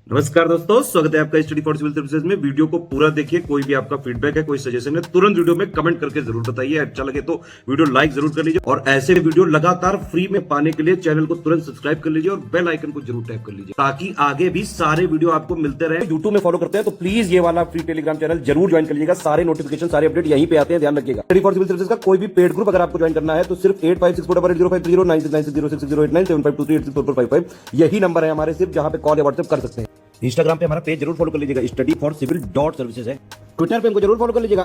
नमस्कार दोस्तों, स्वागत है आपका स्टडी फॉर सिविल सर्विसेज में। वीडियो को पूरा देखिए। कोई भी आपका फीडबैक है, कोई सजेशन है, तुरंत वीडियो में कमेंट करके जरूर बताइए। अच्छा लगे तो वीडियो लाइक जरूर कर लीजिए और ऐसे वीडियो लगातार फ्री में पाने के लिए चैनल को तुरंत सब्सक्राइब कर लीजिए और बेल आइकन को जरूर टैप कर लीजिए ताकि आगे भी सारे वीडियो आपको मिलते रहे। यूट्यूब में फॉलो करते हैं तो प्लीज ये वाला फ्री टेलीग्राम चैनल जरूर ज्वाइन कर लीजिएगा। सारे नोटिफिकेशन, सारे अपडेट यहीं पे आते हैं, ध्यान रखिएगा। स्टडी फॉर सिविल सर्विसेज का कोई भी पेड ग्रुप अगर आपको ज्वाइन करना है तो सिर्फ 856488053096906523860455 यही नंबर है हमारे, सिर्फ जहां पे कॉल या व्हाट्सएप कर सकते हैं। इंस्टाग्राम पे हमारा पेज जरूर फॉलो कर लीजिएगा, स्टडी फॉर सिविल .सर्विसेज है। ट्विटर पे हमको जरूर फॉलो कर लीजिएगा,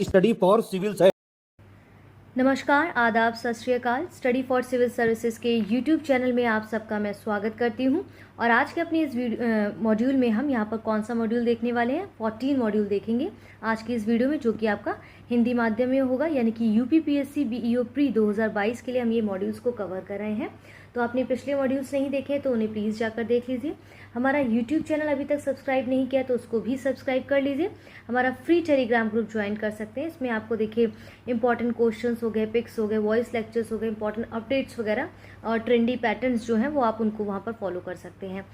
@स्टडी फॉर सिविल्स है। नमस्कार, आदाब, सत श्री अकाल। स्टडी फॉर सिविल सर्विसेज के यूट्यूब चैनल में आप सबका मैं स्वागत करती हूं। और आज के अपने इस मॉड्यूल में हम यहां पर कौन सा मॉड्यूल देखने वाले हैं? 14 मॉड्यूल देखेंगे आज की इस वीडियो में, जो कि आपका हिंदी माध्यम में होगा, यानी कि यूपीपीएससी बीईओ प्री 2022 के लिए हम ये मॉड्यूल्स को कवर कर रहे हैं। तो आपने पिछले मॉड्यूल्स नहीं देखे तो उन्हें प्लीज़ जाकर देख लीजिए। हमारा यूट्यूब चैनल अभी तक सब्सक्राइब नहीं किया तो उसको भी सब्सक्राइब कर लीजिए। हमारा फ्री टेलीग्राम ग्रुप ज्वाइन कर सकते हैं। इसमें आपको देखिए इंपॉर्टेंट क्वेश्चंस हो गए, पिक्स हो गए, वॉइस लेक्चर्स हो गए, इंपॉर्टेंट अपडेट्स वगैरह और ट्रेंडी पैटर्न्स जो हैं वो आप उनको वहाँ पर फॉलो कर सकते हैं।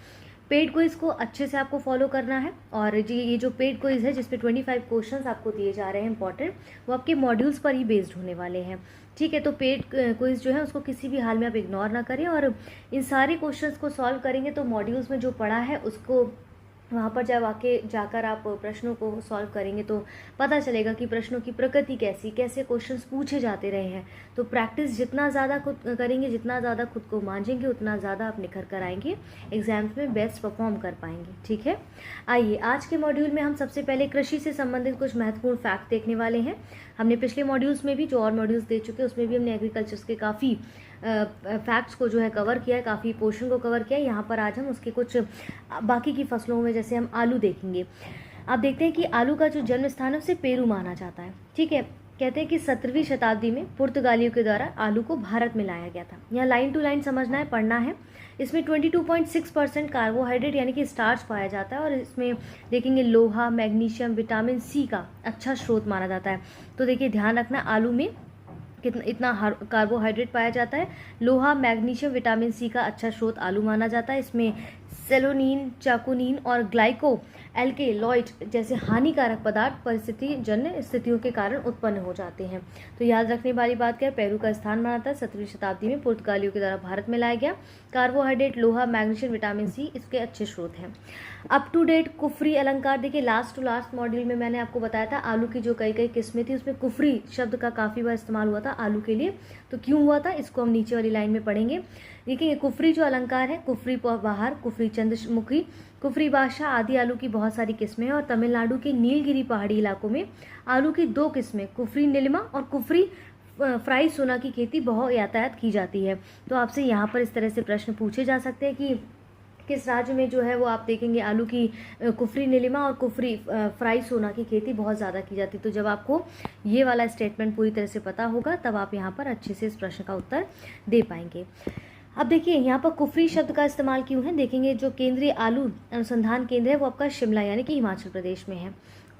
पेड क्विज को अच्छे से आपको फॉलो करना है। और जी ये जो पेड क्विज है जिसपे 25 क्वेश्चंस आपको दिए जा रहे हैं इंपॉर्टेंट, वो आपके मॉड्यूल्स पर ही बेस्ड होने वाले हैं। ठीक है, तो पेड क्विज जो है उसको किसी भी हाल में आप इग्नोर ना करें और इन सारे क्वेश्चंस को सॉल्व करेंगे तो मॉड्यूल्स में जो पढ़ा है उसको वहाँ पर जब आके जाकर आप प्रश्नों को सॉल्व करेंगे तो पता चलेगा कि प्रश्नों की प्रकृति कैसी, कैसे क्वेश्चंस पूछे जाते रहे हैं। तो प्रैक्टिस जितना ज़्यादा खुद करेंगे, जितना ज़्यादा खुद को मांझेंगे, उतना ज़्यादा आप निखर कर आएंगे, एग्जाम्स में बेस्ट परफॉर्म कर पाएंगे। ठीक है, आइए आज के मॉड्यूल में हम सबसे पहले कृषि से संबंधित कुछ महत्वपूर्ण फैक्ट देखने वाले हैं। हमने पिछले मॉड्यूल्स में भी जो और मॉड्यूल्स दे चुके हैं उसमें भी हमने एग्रीकल्चर के काफ़ी फैक्ट्स को जो है कवर किया है, काफ़ी पोर्शन को कवर किया है। यहाँ पर आज हम उसके कुछ बाकी की फसलों में जैसे हम आलू देखेंगे। आप देखते हैं कि आलू का जो जन्म स्थान है उसे पेरू माना जाता है। ठीक है, कहते हैं कि 17वीं शताब्दी में पुर्तगालियों के द्वारा आलू को भारत में लाया गया था। यहाँ लाइन टू लाइन समझना है, पढ़ना है। इसमें 22.6% कार्बोहाइड्रेट यानी कि स्टार्च पाया जाता है और इसमें देखेंगे लोहा, मैग्नीशियम, विटामिन सी का अच्छा स्रोत माना जाता है। तो देखिए ध्यान रखना, आलू में इतना कार्बोहाइड्रेट पाया जाता है। लोहा, मैग्नीशियम, विटामिन सी का अच्छा स्रोत आलू माना जाता है। इसमें सेलोनिन, चाकुनिन और ग्लाइको एल्केलॉइड जैसे हानिकारक पदार्थ परिस्थिति जन्य स्थितियों के कारण उत्पन्न हो जाते हैं। तो याद रखने वाली बात क्या है, पेरू का स्थान माना था 17वीं शताब्दी में पुर्तगालियों के द्वारा भारत में लाया गया। कार्बोहाइड्रेट, लोहा, मैग्नीशियम, विटामिन सी इसके अच्छे स्रोत हैं। अप टू डेट कुफरी अलंकार देखिए, लास्ट टू लास्ट मॉड्यूल में मैंने आपको बताया था आलू की जो कई किस्में थी उसमें कुफरी शब्द का काफ़ी बार इस्तेमाल हुआ था आलू के लिए। तो क्यों हुआ था इसको हम नीचे वाली लाइन में पढ़ेंगे। देखिए कुफरी जो अलंकार है, कुफरी बहार, कुफरी चंद्रमुखी, कुफरी बादशाह आदि आलू की बहुत सारी किस्में हैं। और तमिलनाडु के नीलगिरी पहाड़ी इलाकों में आलू की 2 किस्में, कुफरी नीलिमा और कुफरी फ्राई सोना की खेती बहुत यातायात की जाती है। तो आपसे यहाँ पर इस तरह से प्रश्न पूछे जा सकते हैं कि किस राज्य में जो है वो आप देखेंगे आलू की कुफरी नीलिमा और कुफरी फ्राई सोना की खेती बहुत ज़्यादा की जाती है। तो जब आपको ये वाला स्टेटमेंट पूरी तरह से पता होगा तब आप यहाँ पर अच्छे से इस प्रश्न का उत्तर दे पाएंगे। अब देखिए यहाँ पर कुफरी शब्द का इस्तेमाल क्यों है, देखेंगे जो केंद्रीय आलू अनुसंधान केंद्र है वो आपका शिमला यानी कि हिमाचल प्रदेश में है।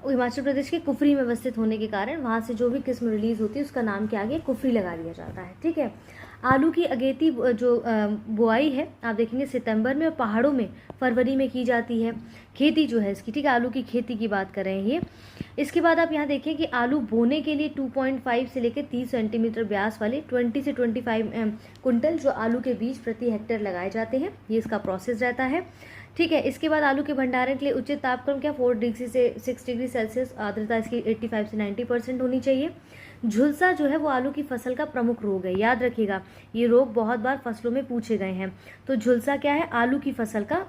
हिमाचल प्रदेश के कुफरी में अवस्थित होने के कारण वहाँ से जो भी किस्म रिलीज होती है उसका नाम के आगे कुफरी लगा दिया जाता है। ठीक है, आलू की अगेती जो बुआई है आप देखेंगे सितंबर में और पहाड़ों में फरवरी में की जाती है खेती जो है इसकी। ठीक है, आलू की खेती की बात कर रहे हैं ये। इसके बाद आप यहाँ देखिए कि आलू बोने के लिए 2.5 से लेकर 30 सेंटीमीटर व्यास वाले 20 से 25 कुंटल जो आलू के बीज प्रति हेक्टेयर लगाए जाते हैं, ये इसका प्रोसेस रहता है। ठीक है, इसके बाद आलू के भंडारण के लिए उचित तापक्रम क्या 4 डिग्री से 6 डिग्री सेल्सियस, आर्द्रता इसकी 85 से 90% होनी चाहिए। झुलसा जो है वो आलू की फसल का प्रमुख रोग है, याद रखिएगा ये रोग बहुत बार फसलों में पूछे गए हैं। तो झुलसा क्या है, आलू की फसल का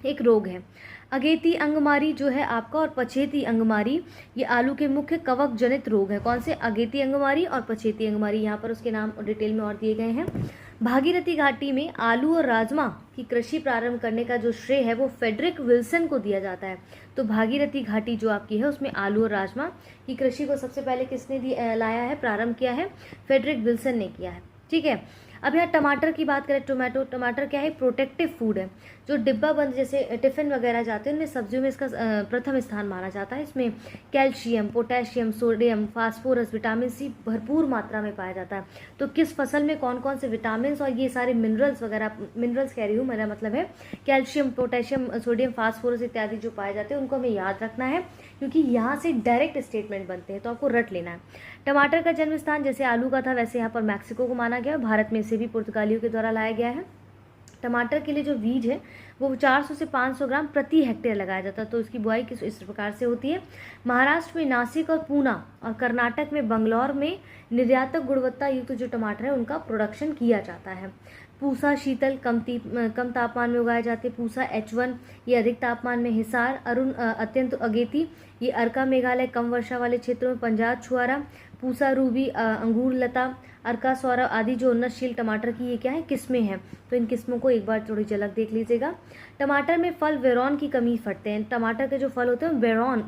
एक रोग है। अगेती अंगमारी जो है आपका और पछेती अंगमारी ये आलू के मुख्य कवक जनित रोग है। कौन से, अगेती अंगमारी और पछेती अंगमारी, यहाँ पर उसके नाम डिटेल में और दिए गए हैं। भागीरथी घाटी में आलू और राजमा की कृषि प्रारंभ करने का जो श्रेय है वो फ्रेडरिक विल्सन को दिया जाता है। तो भागीरथी घाटी जो आपकी है उसमें आलू और राजमा की कृषि को सबसे पहले किसने लाया है, प्रारंभ किया है, फ्रेडरिक विल्सन ने किया है। ठीक है, अब यहाँ टमाटर की बात करें, टमाटर क्या है, प्रोटेक्टिव फूड है। जो डिब्बा बंद जैसे टिफिन वगैरह जाते हैं उनमें सब्जियों में इसका प्रथम स्थान माना जाता है। इसमें calcium, potassium, sodium, phosphorus, vitamin C भरपूर मात्रा में पाया जाता है। तो किस फसल में कौन कौन से विटामिन और ये सारे मिनरल्स वगैरह, मिनरल्स कह रही हूँ, मेरा मतलब है कैल्शियम, पोटेशियम, सोडियम, फास्फोरस इत्यादि जो पाए जाते हैं उनको हमें याद रखना है, क्योंकि यहाँ से डायरेक्ट स्टेटमेंट बनते हैं, तो आपको रट लेना है। टमाटर का जन्म स्थान जैसे आलू का था वैसे यहाँ पर मैक्सिको को माना गया, भारत में इसे भी पुर्तगालियों के द्वारा लाया गया है। टमाटर के लिए जो बीज है वो 400 से 500 ग्राम प्रति हेक्टेयर लगाया जाता है। तो इसकी बुआई किस इस प्रकार से होती है। महाराष्ट्र में नासिक और पूना और कर्नाटक में बंगलौर में निर्यातक गुणवत्ता युक्त जो टमाटर है उनका प्रोडक्शन किया जाता है। पूसा शीतल कम तापमान में उगाए जाते हैं। पूसा H1 ये अधिक तापमान में, हिसार अरुण अत्यंत अगेती ये अर्का मेघालय कम वर्षा वाले क्षेत्रों में, पंजाब छुआरा, पूसा रूबी अंगूर लता, अर्का सौरभ आदि जो उन्नतशील टमाटर की ये क्या है, किस्में हैं। तो इन किस्मों को एक बार थोड़ी झलक देख लीजिएगा। टमाटर में फल वेरॉन की कमी फटते हैं। टमाटर के जो फल होते हैं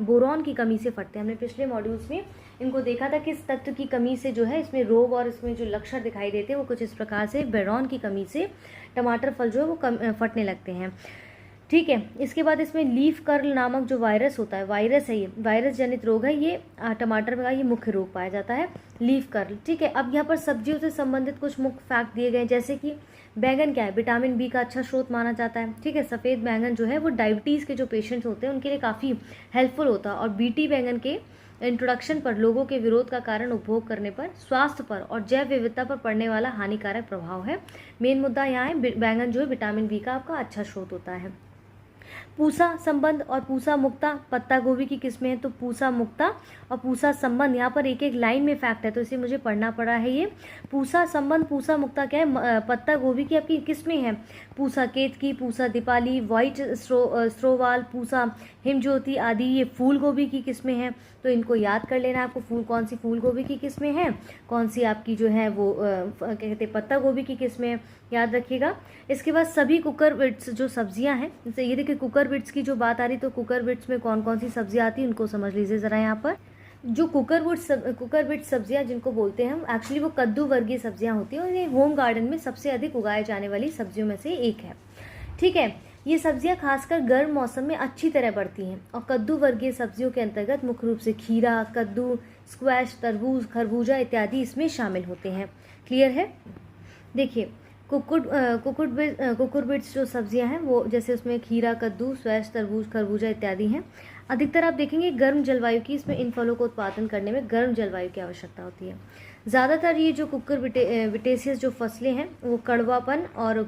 बोरॉन की कमी से फटते हैं। हमने पिछले मॉड्यूल्स में इनको देखा था किस तत्व की कमी से जो है इसमें रोग और इसमें जो लक्षण दिखाई देते हैं वो कुछ इस प्रकार से बोरॉन की कमी से टमाटर फल जो है वो फटने लगते हैं। ठीक है, इसके बाद इसमें लीफ कर्ल नामक जो वायरस होता है, वायरस है, ये वायरस जनित रोग है, ये टमाटर में का ये मुख्य रोग पाया जाता है, लीफ कर्ल। ठीक है, अब यहाँ पर सब्जियों से संबंधित कुछ मुख्य फैक्ट दिए गए हैं, जैसे कि बैंगन क्या है, विटामिन बी का अच्छा स्रोत माना जाता है। ठीक है, सफ़ेद बैंगन जो है वो डायबिटीज़ के जो पेशेंट्स होते हैं उनके लिए काफ़ी हेल्पफुल होता है। और बीटी बैंगन के इंट्रोडक्शन पर लोगों के विरोध का कारण उपभोग करने पर स्वास्थ्य पर और जैव विविधता पर पड़ने वाला हानिकारक प्रभाव है। मेन मुद्दा यहाँ है बैंगन जो है विटामिन बी का आपका अच्छा स्रोत होता है। पूसा संबंध और पूसा मुक्ता पत्ता गोभी की किस्में हैं। तो पूसा मुक्ता और पूसा संबंध यहाँ पर एक एक लाइन में फैक्ट है, तो इसे मुझे पढ़ना पड़ा है। ये पूसा संबंध पूसा मुक्ता क्या है, पत्ता गोभी की आपकी किस्में हैं। पूसा केतकी, पूसा दीपाली, व्हाइट स्ट्रोवाल, पूसा हिमज्योति आदि ये फूल गोभी की किस्में हैं। तो इनको याद कर लेना आपको, कौन सी फूल गोभी की किस्में हैं, कौन सी आपकी जो है वो क्या कहते हैं पत्ता गोभी की किस्में, याद रखिएगा। इसके बाद सभी कुकरबिट्स जो सब्जियां हैं, जैसे ये देखिए कुकरबिट्स की जो बात आ रही, तो कुकरबिट्स में कौन कौन सी सब्जियां आती हैं उनको समझ लीजिए ज़रा। यहाँ पर जो कुकरबिट सब्जियां जिनको बोलते हैं हम, एक्चुअली वो कद्दू वर्गीय सब्जियां होती हैं और ये होम गार्डन में सबसे अधिक उगाए जाने वाली सब्जियों में से एक है। ठीक है, ये सब्जियां खासकर गर्म मौसम में अच्छी तरह बढ़ती हैं और कद्दू वर्गीय सब्जियों के अंतर्गत मुख्य रूप से खीरा, कद्दू, स्क्वैश, तरबूज, खरबूजा इत्यादि इसमें शामिल होते हैं। क्लियर है। देखिए कुकुरबिट्स जो सब्जियां हैं वो जैसे उसमें खीरा, कद्दू, स्क्वैश, तरबूज, खरबूजा इत्यादि हैं। अधिकतर आप देखेंगे गर्म जलवायु की, इसमें इन फलों को उत्पादन करने में गर्म जलवायु की आवश्यकता होती है। ज़्यादातर ये जो कुकुरबिटेसियस जो फसलें हैं वो कड़वापन और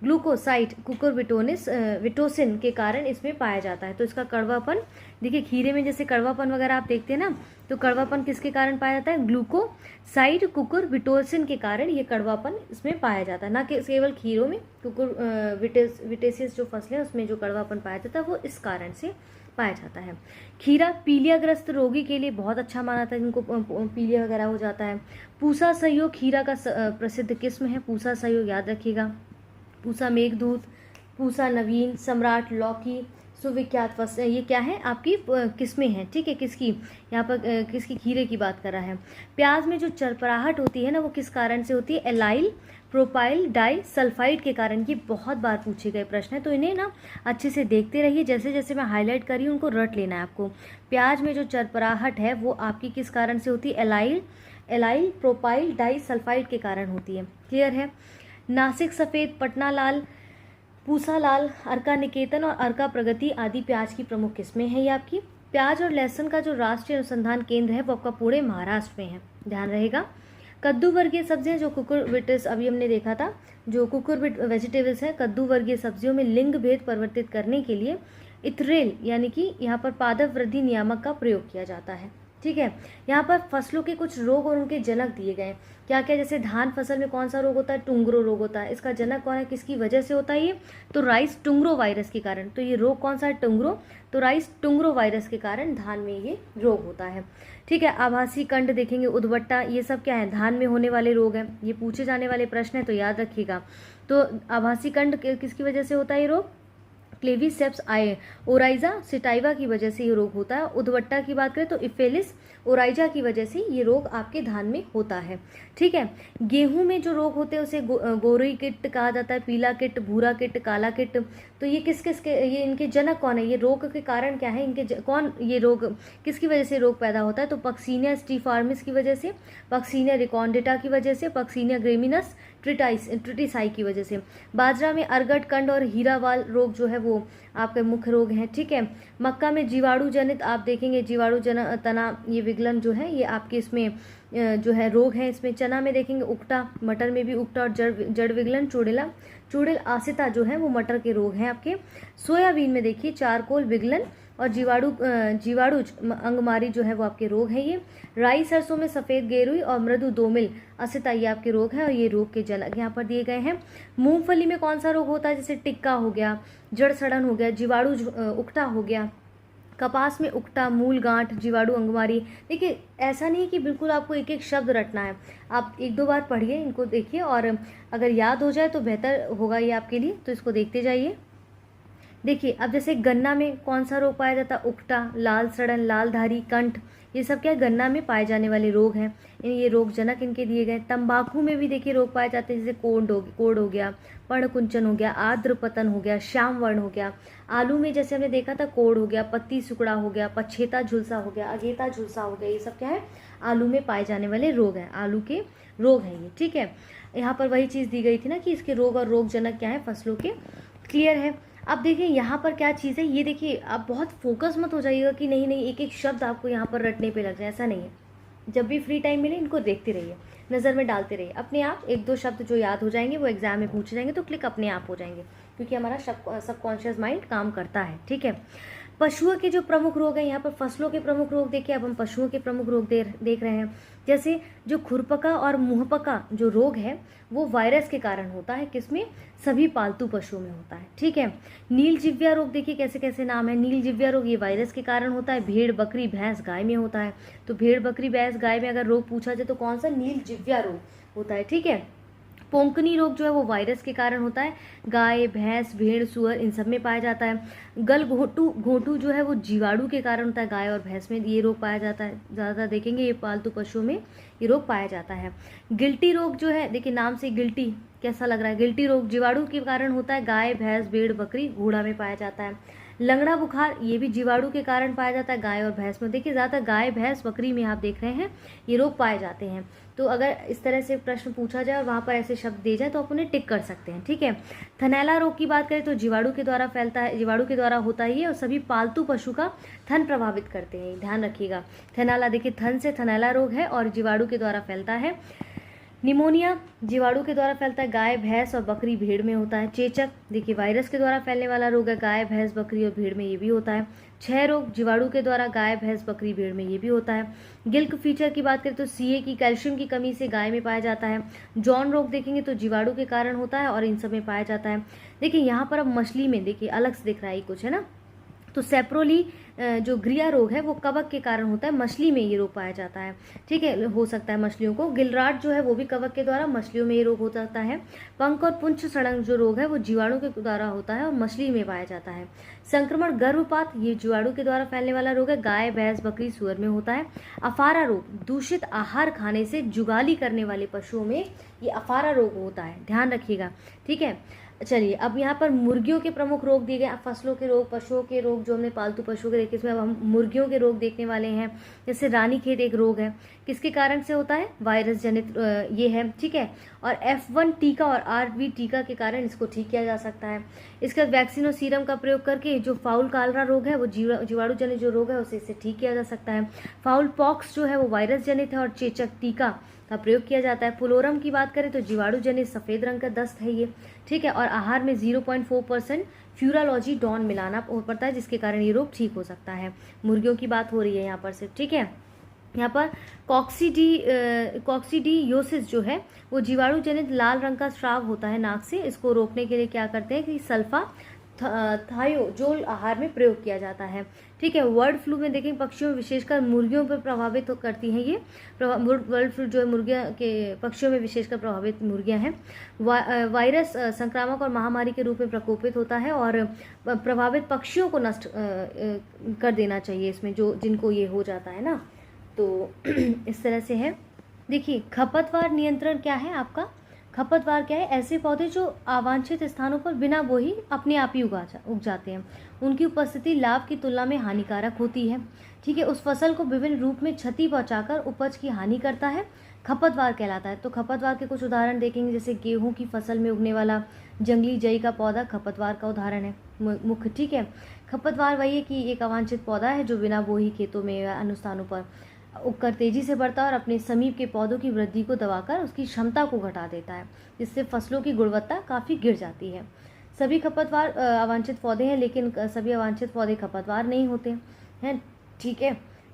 ग्लूकोसाइड विटोसिन के कारण इसमें पाया जाता है। तो इसका कड़वापन देखिए, खीरे में जैसे कड़वापन वगैरह आप देखते हैं ना, तो कड़वापन किसके कारण पाया जाता है, ग्लूकोसाइड कुकुरबिटोसिन के कारण ये कड़वापन इसमें पाया जाता है। ना कि केवल खीरों में विटेसियस जो फसलें उसमें जो कड़वापन पाया जाता है वो इस कारण से पाया जाता है। खीरा पीलियाग्रस्त रोगी के लिए बहुत अच्छा माना जाता है, जिनको पीलिया वगैरह हो जाता है। पूसा सहयोग खीरा का प्रसिद्ध किस्म है, पूसा सहयोग याद रखिएगा। पूसा मेघदूत, पूसा नवीन, सम्राट, लौकी, सुविख्यात फसल, ये क्या है आपकी किस्में हैं। ठीक है, किसकी यहाँ पर किसकी, खीरे की बात कर रहा है। प्याज में जो चरपराहट होती है ना वो किस कारण से होती है, एलाइल प्रोपाइल डाई सल्फाइड के कारण। ये बहुत बार पूछे गए प्रश्न है, तो इन्हें ना अच्छे से देखते रहिए, जैसे जैसे मैं हाईलाइट कर रही हूँ उनको रट लेना है आपको। प्याज में जो चरपराहट है वो आपकी किस कारण से होती है, एलाइल प्रोपाइल डाई सल्फाइड के कारण होती है। क्लियर है। नासिक सफ़ेद, पटना लाल, पूसा लाल, अर्का निकेतन और अर्का प्रगति आदि प्याज की प्रमुख किस्में हैं। ये आपकी प्याज और लहसुन का जो राष्ट्रीय अनुसंधान केंद्र है वो आपका पूरे महाराष्ट्र में है, ध्यान रहेगा। कद्दू वर्गीय सब्जियां जो कुकुरबिटस अभी हमने देखा था, जो कुकुरबिट वेजिटेबल्स हैं, कद्दू वर्गीय सब्जियों में लिंग भेद परिवर्तित करने के लिए इथरेल यानी कि यहाँ पर पादप वृद्धि नियामक का प्रयोग किया जाता है। ठीक है, यहाँ पर फसलों के कुछ रोग और उनके जनक दिए गए। क्या क्या, जैसे धान फसल में कौन सा रोग होता है, टुंगरो रोग होता है। इसका जनक कौन है, किसकी वजह से होता है ये, तो राइस टुंगरो वायरस के कारण। तो ये रोग कौन सा है, टुंगरो, तो राइस टुंगरो वायरस के कारण धान में ये रोग होता है। ठीक है, आभासी कंड देखेंगे, उद्भट्टा, ये सब क्या है, धान में होने वाले रोग हैं, ये पूछे जाने वाले प्रश्न है तो याद रखिएगा। तो आभासी कंड किसकी वजह से होता है ये रोग, क्लेविसेप्स ओराइजा सिटाइवा की वजह से ये रोग होता है। उद्वट्टा की बात करें तो इफेलिस ओराइजा की वजह से ये रोग आपके धान में होता है। ठीक है, गेहूं में जो रोग होते हैं उसे गोरोई किट कहा जाता है, पीला किट, भूरा किट, काला किट। तो ये किस किस के, ये इनके जनक कौन है, ये रोग के कारण क्या है, कौन ये रोग किसकी वजह से रोग पैदा होता है? तो पक्सीनिया स्टीफार्मिस की वजह से, पक्सीनिया रिकॉन्डेटा की वजह से, पक्सीनिया ग्रेमिनस ट्रिटिसाई की वजह से। बाजरा में अरगट कंड और हीरावाल रोग जो है वो आपके मुख्य रोग हैं। ठीक है, मक्का में जीवाणु जनित आप देखेंगे, जीवाणु तना ये विगलन जो है ये आपके इसमें जो है रोग है। इसमें चना में देखेंगे उकटा, मटर में भी उकटा और जड़ विगलन, चूड़ेल आसिता जो है वो मटर के रोग हैं आपके। सोयाबीन में देखिए चारकोल विगलन और जीवाणुज अंगमारी जो है वो आपके रोग है ये। राई सरसों में सफ़ेद गेरुई और मृदु दोमिल असिता ये आपके रोग हैं और ये रोग के जनक यहाँ पर दिए गए हैं। मूंगफली में कौन सा रोग होता है? जैसे टिक्का हो गया, जड़ सड़न हो गया, जीवाणु उकटा हो गया। कपास में उकटा, मूल गांठ, जीवाणु अंगमारी। देखिए ऐसा नहीं है कि बिल्कुल आपको एक एक शब्द रटना है, आप एक दो बार पढ़िए, इनको देखिए और अगर याद हो जाए तो बेहतर होगा ये आपके लिए, तो इसको देखते जाइए। देखिए अब जैसे गन्ना में कौन सा रोग पाया जाता है? उकटा, लाल सड़न, लाल धारी, कंठ, ये सब क्या है गन्ना में पाए जाने वाले रोग हैं। ये रोग जनक इनके दिए गए। तंबाकू में भी देखिए रोग पाए जाते हैं, जैसे कोड़ हो गया, पर्णकुंचन हो गया, आर्द्र पतन हो गया, श्याम वर्ण हो गया। आलू में जैसे हमने देखा था कोड़ हो गया, पत्ती सुकड़ा हो गया, पछेता झुलसा हो गया, अगेता झुलसा हो गया, ये सब क्या है आलू में पाए जाने वाले रोग हैं, आलू के रोग हैं ये। ठीक है, यहाँ पर वही चीज़ दी गई थी ना कि इसके रोग और रोग जनक क्या है फसलों के, क्लियर है। अब देखिए यहाँ पर क्या चीज़ है, ये देखिए आप बहुत फोकस मत हो जाइएगा कि नहीं एक एक शब्द आपको यहाँ पर रटने पे लग जाए, ऐसा नहीं है। जब भी फ्री टाइम मिले इनको देखते रहिए, नज़र में डालते रहिए, अपने आप एक दो शब्द जो याद हो जाएंगे वो एग्जाम में पूछे जाएंगे तो क्लिक अपने आप हो जाएंगे, क्योंकि हमारा सबकॉन्शियस माइंड काम करता है। ठीक है, पशुओं के जो प्रमुख रोग हैं, यहाँ पर फसलों के प्रमुख रोग देखिए, अब हम पशुओं के प्रमुख रोग देख रहे हैं। जैसे जो खुरपका और मुंहपका जो रोग है वो वायरस के कारण होता है, किसमें? सभी पालतू पशुओं में होता है। ठीक है, नीलजिव्या रोग देखिए कैसे कैसे नाम है। नीलजिव्या रोग ये वायरस के कारण होता है, भेड़, बकरी, भैंस, गाय में होता है। तो भेड़, बकरी, भैंस, गाय में अगर रोग पूछा जाए तो कौन सा? नीलजिव्या रोग होता है। ठीक है, पोंकनी रोग जो है वो वायरस के कारण होता है, गाय, भैंस, भेड़, सुअर इन सब में पाया जाता है। गल घोटू जो है वो जीवाणु के कारण होता है, गाय और भैंस में ये रोग पाया जाता है, ज़्यादातर देखेंगे ये पालतू पशुओं में ये रोग पाया जाता है। गिल्टी रोग जो है, देखिए नाम से गिल्टी कैसा लग रहा है, गिल्टी रोग जीवाणु के कारण होता है, गाय, भैंस, भेड़, बकरी, घोड़ा में पाया जाता है। लंगड़ा बुखार ये भी जीवाणु के कारण पाया जाता है, गाय और भैंस में। देखिए ज़्यादातर गाय, भैंस, बकरी में आप देख रहे हैं ये रोग पाए जाते हैं। तो अगर इस तरह से प्रश्न पूछा जाए और वहाँ पर ऐसे शब्द दे जाए तो आप उन्हें टिक कर सकते हैं। ठीक है, थनैला रोग की बात करें तो जीवाणु के द्वारा फैलता है, जीवाणु के द्वारा होता है ये, और सभी पालतू पशु का थन प्रभावित करते हैं, ध्यान रखिएगा। थनैला देखिए थन से थनैला रोग है और जीवाणु के द्वारा फैलता है। निमोनिया जीवाणु के द्वारा फैलता है, गाय, भैंस और बकरी, भेड़ में होता है। चेचक देखिए वायरस के द्वारा फैलने वाला रोग है, गाय, भैंस, बकरी और भेड़ में ये भी होता है। क्षय रोग जीवाणु के द्वारा गाय, भैंस, बकरी, भेड़ में ये भी होता है। गिल्क फीचर की बात करें तो सीए की कैल्शियम की कमी से गाय में पाया जाता है। जॉन रोग देखेंगे तो जीवाणु के कारण होता है और इन सब में पाया जाता है। देखिए यहाँ पर अब मछली में देखिए अलग से दिख रहा है कुछ है ना, तो सेप्रोली जो ग्रिया रोग है वो कवक के कारण होता है, मछली में ये रोग पाया जाता है। ठीक है, हो सकता है मछलियों को। गिलराट जो है वो भी कवक के द्वारा, मछलियों में ये रोग हो सकता है। पंख और पुंछ सड़न जो रोग है वो जीवाणु के द्वारा होता है और मछली में पाया जाता है। संक्रमण गर्भपात ये जीवाणु के द्वारा फैलने वाला रोग है, गाय, भैंस, बकरी, सुअर में होता है। अफारा रोग दूषित आहार खाने से जुगाली करने वाले पशुओं में ये अफारा रोग होता है, ध्यान रखिएगा। ठीक है, चलिए अब यहाँ पर मुर्गियों के प्रमुख रोग दिए गए। फसलों के रोग, पशुओं के रोग जो हमने पालतू पशुओं के देखे, इसमें अब हम मुर्गियों के रोग देखने वाले हैं। जैसे रानीखेत एक रोग है, किसके कारण से होता है? वायरस जनित ये है। ठीक है, और F1 टीका और RV टीका के कारण इसको ठीक किया जा सकता है। इसके बाद वैक्सीन और सीरम का प्रयोग करके जो फाउल कालरा रोग है वो जीवाणु जनित जो रोग है उसे इससे ठीक किया जा सकता है। फाउल पॉक्स जो है वो वायरस जनित है और चेचक टीका का प्रयोग किया जाता है। फ्लोरम की बात करें तो जीवाणु जनित सफ़ेद रंग का दस्त है ये। ठीक है, और आहार में 0.4% फ्यूरालॉजी डॉन मिलाना पड़ता है, जिसके कारण ये रोग ठीक हो सकता है। मुर्गियों की बात हो रही है यहाँ पर सिर्फ। ठीक है, यहाँ पर कॉक्सीडियोसिस जो है वो जीवाणु जनित लाल रंग का स्राव होता है नाक से। इसको रोकने के लिए क्या करते हैं कि सल्फा थायोजोल आहार में प्रयोग किया जाता है। ठीक है, बर्ड फ्लू में देखें पक्षियों विशेषकर मुर्गियों पर प्रभावित करती हैं ये बर्ड फ्लू जो है मुर्गियाँ के पक्षियों में विशेषकर प्रभावित मुर्गियाँ हैं। वायरस संक्रामक और महामारी के रूप में प्रकोपित होता है और प्रभावित पक्षियों को नष्ट कर देना चाहिए इसमें जो जिनको ये हो जाता है ना, तो इस तरह से है। देखिए खपतवार नियंत्रण क्या है आपका, खपतवार क्या है, ऐसे पौधे जो अवांछित स्थानों पर बिना बोई अपने आप ही उग जाते हैं, उनकी उपस्थिति लाभ की तुलना में हानिकारक होती है। ठीक है, उस फसल को विभिन्न रूप में क्षति पहुंचाकर उपज की हानि करता है, खपतवार कहलाता है। तो खपतवार के कुछ उदाहरण देखेंगे, जैसे गेहूं की फसल में उगने वाला जंगली जई का पौधा खपतवार का उदाहरण है मुख्य। ठीक है, खपतवार वही है कि एक अवांछित पौधा है जो बिना बोई खेतों में या अन्य स्थानों पर उगकर तेजी से बढ़ता है और अपने समीप के पौधों की वृद्धि को दबाकर उसकी क्षमता को घटा देता है, जिससे फसलों की गुणवत्ता काफ़ी गिर जाती है। सभी खपतवार अवांछित पौधे हैं, लेकिन सभी अवांछित पौधे खपतवार नहीं होते हैं। ठीक है,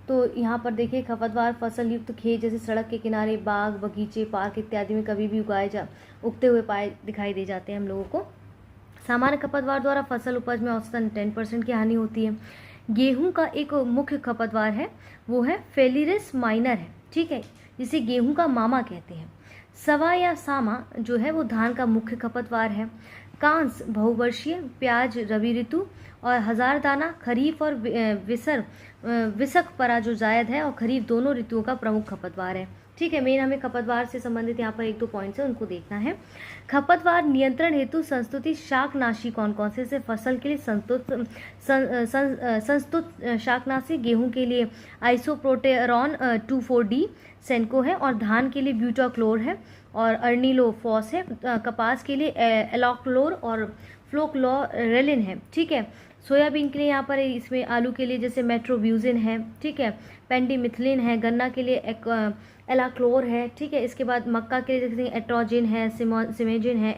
तो यहाँ पर देखिए खपतवार फसल युक्त खेत जैसे सड़क के किनारे, बाग बगीचे, पार्क इत्यादि में कभी भी उगते हुए दिखाई दे जाते हैं हम लोगों को। सामान्य खपतवार द्वारा फसल उपज में औसतन 10% की हानि होती है। गेहूं का एक मुख्य खपतवार है, वो है फेलिरिस माइनर है। ठीक है, जिसे गेहूं का मामा कहते हैं। सवा या सामा जो है वो धान का मुख्य खपतवार है। कांस बहुवर्षीय, प्याज रबी ऋतु और हजारदाना खरीफ और विसक परा जो जायद है और खरीफ दोनों ऋतुओं का प्रमुख खपतवार है। ठीक है, मेन हमें खपतवार से संबंधित यहाँ पर 1-2 पॉइंट्स है, उनको देखना है। खपतवार नियंत्रण हेतु संस्तुति शाकनाशी कौन कौन से फसल के लिए संस्तुत शाकनाशी, गेहूं के लिए आइसोप्रोटेरॉन 24D सेनको है और धान के लिए ब्यूटाक्लोर है और अर्निलोफॉस है। कपास के लिए एलॉक्लोर और फ्लोक्लोरेलिन है। ठीक है, सोयाबीन के लिए यहाँ पर इसमें आलू के लिए जैसे मेट्रोब्यूजिन है। ठीक है, पेंडिमिथिलिन है। गन्ना के लिए एलाक्लोर है। ठीक है, इसके बाद मक्का के लिए जैसे एट्रोजिन है, सिमेजिन है,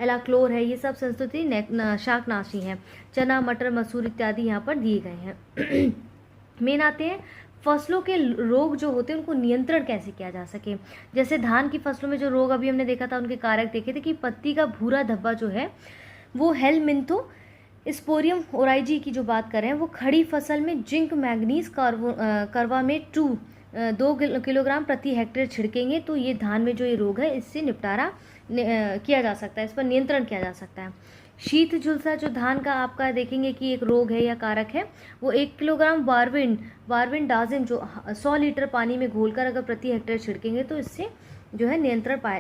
एलाक्लोर है। ये सब संस्तुति शाकनाशी हैं। चना, मटर, मसूर इत्यादि यहाँ पर दिए गए हैं। मेन आते हैं फसलों के रोग जो होते हैं उनको नियंत्रण कैसे किया जा सके। जैसे धान की फसलों में जो रोग अभी हमने देखा था, उनके कारक देखे थे कि पत्ती का भूरा धब्बा जो है वो हेलमिंथो स्पोरियम ओराइजी की जो बात कर रहे हैं, वो खड़ी फसल में जिंक मैग्नीज कार्बामेट 2 किलोग्राम प्रति हेक्टेयर छिड़केंगे तो ये धान में जो ये रोग है इससे निपटारा किया जा सकता है, इस पर नियंत्रण किया जा सकता है। शीत झुलसा जो धान का आपका देखेंगे कि एक रोग है या कारक है, वो 1 किलोग्राम वारविन डाजिम जो 100 लीटर पानी में घोलकर अगर प्रति हेक्टेयर छिड़केंगे तो इससे जो है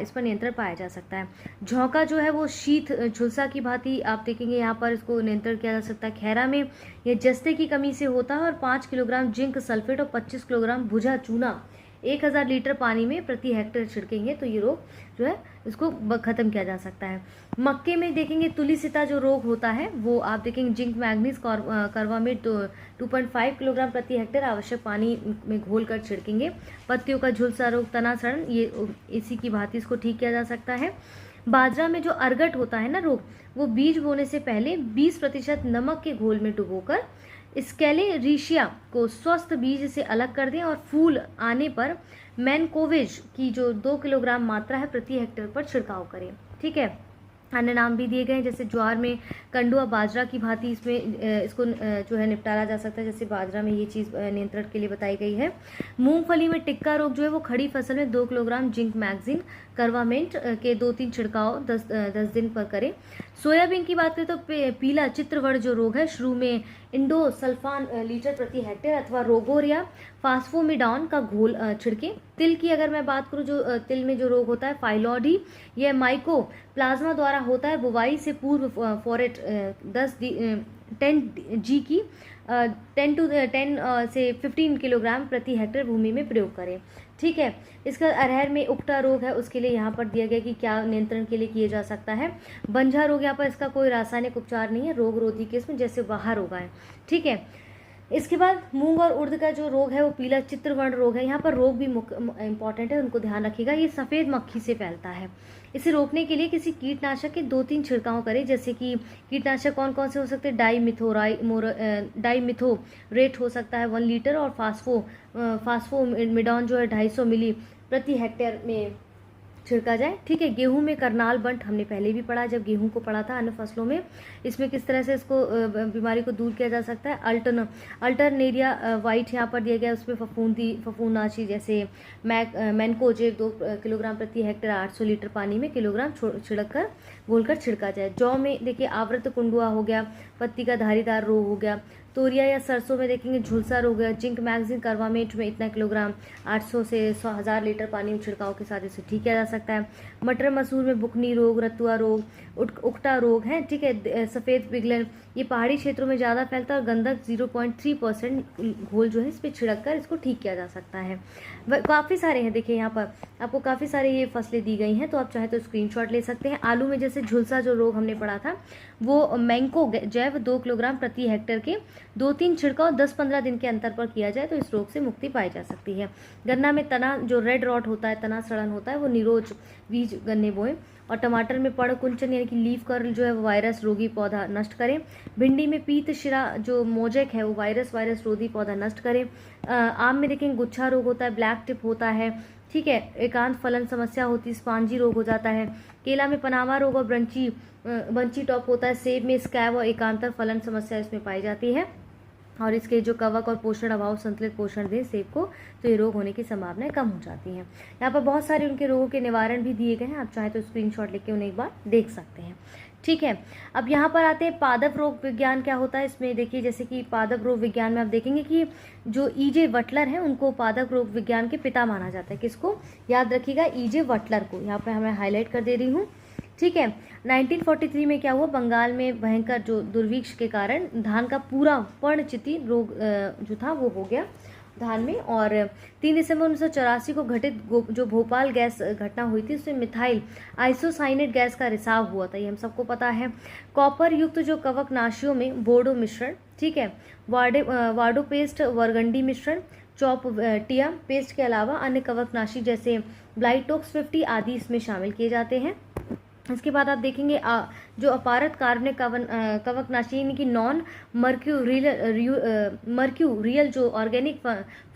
इस पर नियंत्रण पाया जा सकता है। झोंका जो है वो शीत झुलसा की भांति आप देखेंगे यहाँ पर इसको नियंत्रण किया जा सकता है। खैरा में यह जस्ते की कमी से होता है और 5 किलोग्राम जिंक सल्फेट और 25 किलोग्राम भुजा चूना 1000 लीटर पानी में प्रति हेक्टेयर छिड़केंगे तो ये रोग जो है इसको खत्म किया जा सकता है। मक्के में देखेंगे तुलिसिता जो रोग होता है वो आप देखेंगे जिंक मैग्नीज कार्बामेट 2.5 किलोग्राम प्रति हेक्टेयर आवश्यक पानी में घोल कर छिड़केंगे। पत्तियों का झुलसा रोग, तना सड़न, ये इसी की भांति इसको ठीक किया जा सकता है। बाजरा में जो अर्गट होता है ना रोग, वो बीज बोने से पहले 20% नमक के घोल में डुबोकर स्केलेरिशिया को स्वस्थ बीज से अलग कर दें और फूल आने पर मैनकोवेज की जो 2 किलोग्राम मात्रा है प्रति हेक्टेयर पर छिड़काव करें। ठीक है, अन्य नाम भी दिए गए जैसे ज्वार में कंडुआ बाजरा की भांति इसमें इसको जो है निपटारा जा सकता है, जैसे बाजरा में ये चीज़ नियंत्रण के लिए बताई गई है। मूंगफली में टिक्का रोग जो है वो खड़ी फसल में 2 किलोग्राम जिंक मैग्जीन कार्बामेट के 2-3 छिड़काव 10 दिन पर करें। सोयाबीन की बात करें तो पीला चित्रवर्ण जो रोग है, शुरू में इंडोसल्फान लीटर प्रति हेक्टेयर अथवा रोगोरिया फास्फोमिडान का घोल छिड़कें। तिल की अगर मैं बात करूं, जो तिल में जो रोग होता है फाइलॉडी, यह माइको प्लाज्मा द्वारा होता है। बुवाई से पूर्व फॉरेट 10 जी की 10 से 15 किलोग्राम प्रति हेक्टेयर भूमि में प्रयोग करें। ठीक है, इसका अरहर में उकटा रोग है, उसके लिए यहाँ पर दिया गया कि क्या नियंत्रण के लिए किया जा सकता है। बंझा रोग, यहाँ पर इसका कोई रासायनिक उपचार नहीं है, रोग रोधी केस में जैसे बाहर होगा है। ठीक है, इसके बाद मूंग और उर्द का जो रोग है वो पीला चित्रवर्ण रोग है। यहाँ पर रोग भी इंपॉर्टेंट है, उनको ध्यान रखिएगा। ये सफ़ेद मक्खी से फैलता है। इसे रोकने के लिए किसी कीटनाशक के 2-3 छिड़काव करें, जैसे कि कीटनाशक कौन कौन से हो सकते हैं, डाईमिथोरेट हो सकता है 1 लीटर और फास्फोमिडान जो है 250 मिली प्रति हेक्टेयर में छिड़का जाए। ठीक है, गेहूं में करनाल बंट हमने पहले भी पढ़ा जब गेहूं को पढ़ा था, अन्य फसलों में इसमें किस तरह से इसको बीमारी को दूर किया जा सकता है। अल्टरनेरिया वाइट यहाँ पर दिया गया, उसमें फफूंदनाशी जैसे मैनकोजेब 2 किलोग्राम प्रति हेक्टेयर 800 लीटर पानी में किलोग्राम छिड़क कर घोलकर छिड़का जाए। जौ में देखिए आवृत कुंडुआ हो गया, पत्ती का धारीदार रोग हो गया। तोरिया या सरसों में देखेंगे झुलसा रोग है। जिंक मैगजीन कार्बामेट में इतना किलोग्राम 800 से 1000 लीटर पानी में छिड़काव के साथ इसे ठीक किया जा सकता है। मटर मसूर में बुकनी रोग, रतुआ रोग, उकटा रोग है। ठीक है, सफ़ेद पिगलन ये पहाड़ी क्षेत्रों में ज़्यादा फैलता है और गंधक 0.3% घोल जो है इस पर छिड़क कर इसको ठीक किया जा सकता है। काफ़ी सारे हैं, देखिए यहाँ पर आपको काफ़ी सारे ये फसलें दी गई हैं, तो आप चाहे तो स्क्रीनशॉट ले सकते हैं। आलू में जैसे झुलसा जो रोग हमने पढ़ा था वो मैंको जैव 2 किलोग्राम प्रति हेक्टेयर के 2-3 छिड़काव 10-15 दिन के अंतर पर किया जाए तो इस रोग से मुक्ति पाई जा सकती है। गन्ना में तना जो रेड रॉट होता है, तना सड़न होता है, वो निरोज बीज गन्ने बोएं। और टमाटर में पड़ कुंचन यानी कि लीफ कर्ल जो है वो वायरस रोगी पौधा नष्ट करें। भिंडी में पीत शिरा जो मोजेक है वो वायरस रोधी पौधा नष्ट करें। आम में देखेंगे गुच्छा रोग होता है, ब्लैक टिप होता है। ठीक है, एकांत फलन समस्या होती है, स्पांजी रोग हो जाता है। केला में पनामा रोग और बंची टॉप होता है। सेब में स्कैब और एकांतर फलन समस्या इसमें पाई जाती है और इसके जो कवक और पोषण अभाव संतुलित पोषण दे सेब को तो ये रोग होने की संभावनाएं कम हो जाती हैं। यहाँ पर बहुत सारे उनके रोगों के निवारण भी दिए गए हैं, आप चाहे तो स्क्रीनशॉट लेके उन्हें एक बार देख सकते हैं। ठीक है, अब यहाँ पर आते हैं पादप रोग विज्ञान क्या होता है। इसमें देखिए जैसे कि पादप रोग विज्ञान में आप देखेंगे कि जो ईजे वटलर है उनको पादप रोग विज्ञान के पिता माना जाता है। किसको याद रखिएगा, ईजे वटलर को। यहाँ पर मैं हाईलाइट कर दे रही हूँ। ठीक है, 1943 में क्या हुआ, बंगाल में भयंकर जो दुर्भिक्ष के कारण धान का पूरा पर्णचिति रोग जो था वो हो गया धान में। और 3 दिसंबर 1984 को घटित जो भोपाल गैस घटना हुई थी उसमें मिथाइल आइसोसाइनेट गैस का रिसाव हुआ था, ये हम सबको पता है। कॉपर युक्त जो कवकनाशियों में बोर्डो मिश्रण, ठीक है, वार्डो पेस्ट, वर्गंडी मिश्रण, चॉप टिया पेस्ट के अलावा अन्य कवकनाशी जैसे ब्लाइटोक्स 50 आदि इसमें शामिल किए जाते हैं। इसके बाद आप देखेंगे जो अपारत कार्बनिक कवकनाशी यानी कि नॉन मर्क्यूरियल जो ऑर्गेनिक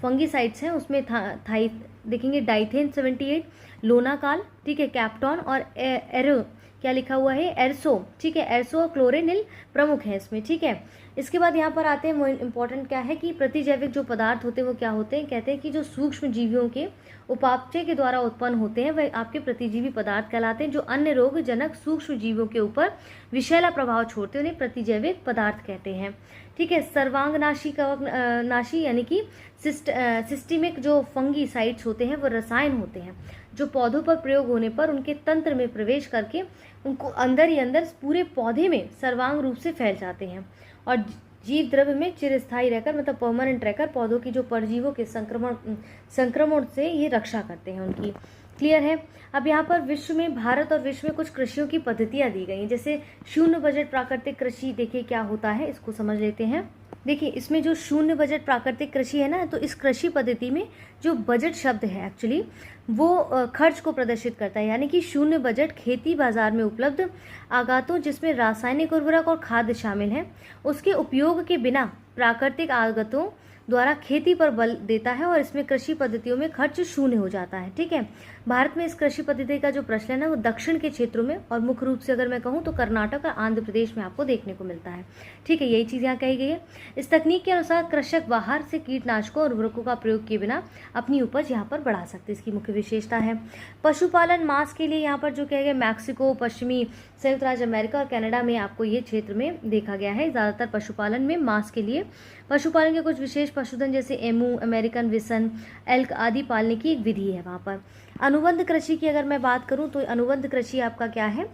फंगीसाइड्स हैं उसमें देखेंगे डाइथेन 78, लोनाकाल, ठीक है, कैप्टॉन और एरो क्या लिखा हुआ है, एरसो। ठीक है, एरसो और क्लोरेनिल प्रमुख है इसमें। ठीक है, इसके बाद यहाँ पर आते हैं वो इम्पोर्टेंट क्या है कि प्रतिजैविक जो पदार्थ होते हैं वो क्या होते हैं, कहते हैं कि जो सूक्ष्म जीवियों के उपापचय के द्वारा उत्पन्न होते हैं वह आपके प्रतिजीवी पदार्थ कहलाते हैं। जो अन्य रोगजनक सूक्ष्म जीवों के ऊपर विषैला प्रभाव छोड़ते हैं उन्हें प्रतिजैविक पदार्थ कहते हैं। ठीक है, सर्वांगनाशी कवकनाशी यानी कि सिस्टमिक जो फंगीसाइड्स होते हैं वो रसायन होते हैं जो पौधों पर प्रयोग होने पर उनके तंत्र में प्रवेश करके उनको अंदर ही अंदर पूरे पौधे में सर्वांग रूप से फैल जाते हैं और जीव द्रव्य में चिरस्थायी रहकर मतलब परमानेंट रहकर पौधों की जो परजीवों के संक्रमण से ये रक्षा करते हैं उनकी। क्लियर है। अब यहाँ पर विश्व में भारत और विश्व में कुछ कृषियों की पद्धतियाँ दी गई हैं, जैसे शून्य बजट प्राकृतिक कृषि। देखिए क्या होता है, इसको समझ लेते हैं। देखिए इसमें जो शून्य बजट प्राकृतिक कृषि है ना, तो इस कृषि पद्धति में जो बजट शब्द है एक्चुअली वो खर्च को प्रदर्शित करता है, यानी कि शून्य बजट खेती बाजार में उपलब्ध आगतों जिसमें रासायनिक उर्वरक और खाद्य शामिल है उसके उपयोग के बिना प्राकृतिक आगतों द्वारा खेती पर बल देता है और इसमें कृषि पद्धतियों में खर्च शून्य हो जाता है। ठीक है, भारत में इस कृषि पद्धति का जो प्रचलन है वो दक्षिण के क्षेत्रों में और मुख्य रूप से अगर मैं कहूँ तो कर्नाटक और आंध्र प्रदेश में आपको देखने को मिलता है। ठीक है, यही चीज़ यहाँ कही गई है। इस तकनीक के अनुसार कृषक बाहर से कीटनाशकों और उर्वरकों का प्रयोग किए बिना अपनी उपज यहाँ पर बढ़ा सकते हैं, इसकी मुख्य विशेषता है। पशुपालन मांस के लिए यहाँ पर जो कहे गए मैक्सिको, पश्चिमी संयुक्त राज्य अमेरिका और कनाडा में आपको ये क्षेत्र में देखा गया है। ज़्यादातर पशुपालन में मांस के लिए पशुपालन के कुछ विशेष पशुधन जैसे एमू, अमेरिकन विसन, एल्क आदि पालने की एक विधि है वहाँ पर। अनुबंध कृषि की अगर मैं बात करूँ तो अनुबंध कृषि आपका क्या है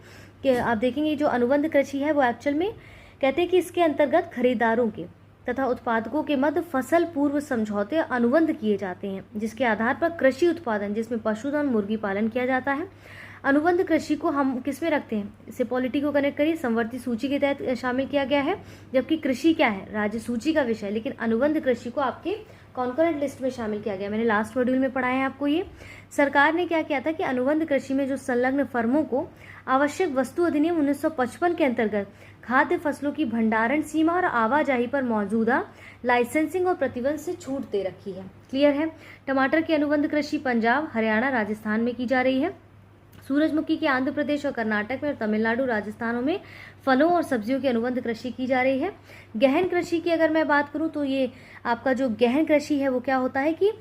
कि आप देखेंगे जो अनुबंध कृषि है वो एक्चुअल में कहते हैं कि इसके अंतर्गत खरीदारों के तथा उत्पादकों के मध्य फसल पूर्व समझौते अनुबंध किए जाते हैं जिसके आधार पर कृषि उत्पादन जिसमें पशुधन मुर्गी पालन किया जाता है। अनुबंध कृषि को हम किस में रखते हैं, इसे पॉलिटी को कनेक्ट करिए, संवर्ती सूची के तहत शामिल किया गया है, जबकि कृषि क्या है राज्य सूची का विषय, लेकिन अनुबंध कृषि को आपके कॉन्करेंट लिस्ट में शामिल किया गया। मैंने लास्ट मॉड्यूल में पढ़ाया है आपको ये। सरकार ने क्या किया था कि अनुबंध कृषि में जो संलग्न फर्मों को आवश्यक वस्तु अधिनियम 1955 के अंतर्गत खाद्य फसलों की भंडारण सीमा और आवाजाही पर मौजूदा लाइसेंसिंग और प्रतिबंध से छूट दे रखी है। क्लियर है। टमाटर की अनुबंध कृषि पंजाब, हरियाणा, राजस्थान में की जा रही है। सूरजमुखी के आंध्र प्रदेश और कर्नाटक में और तमिलनाडु राजस्थानों में फलों और सब्जियों की अनुबंध कृषि की जा रही है। गहन कृषि की अगर मैं बात करूं तो ये आपका जो गहन कृषि है वो क्या होता है कि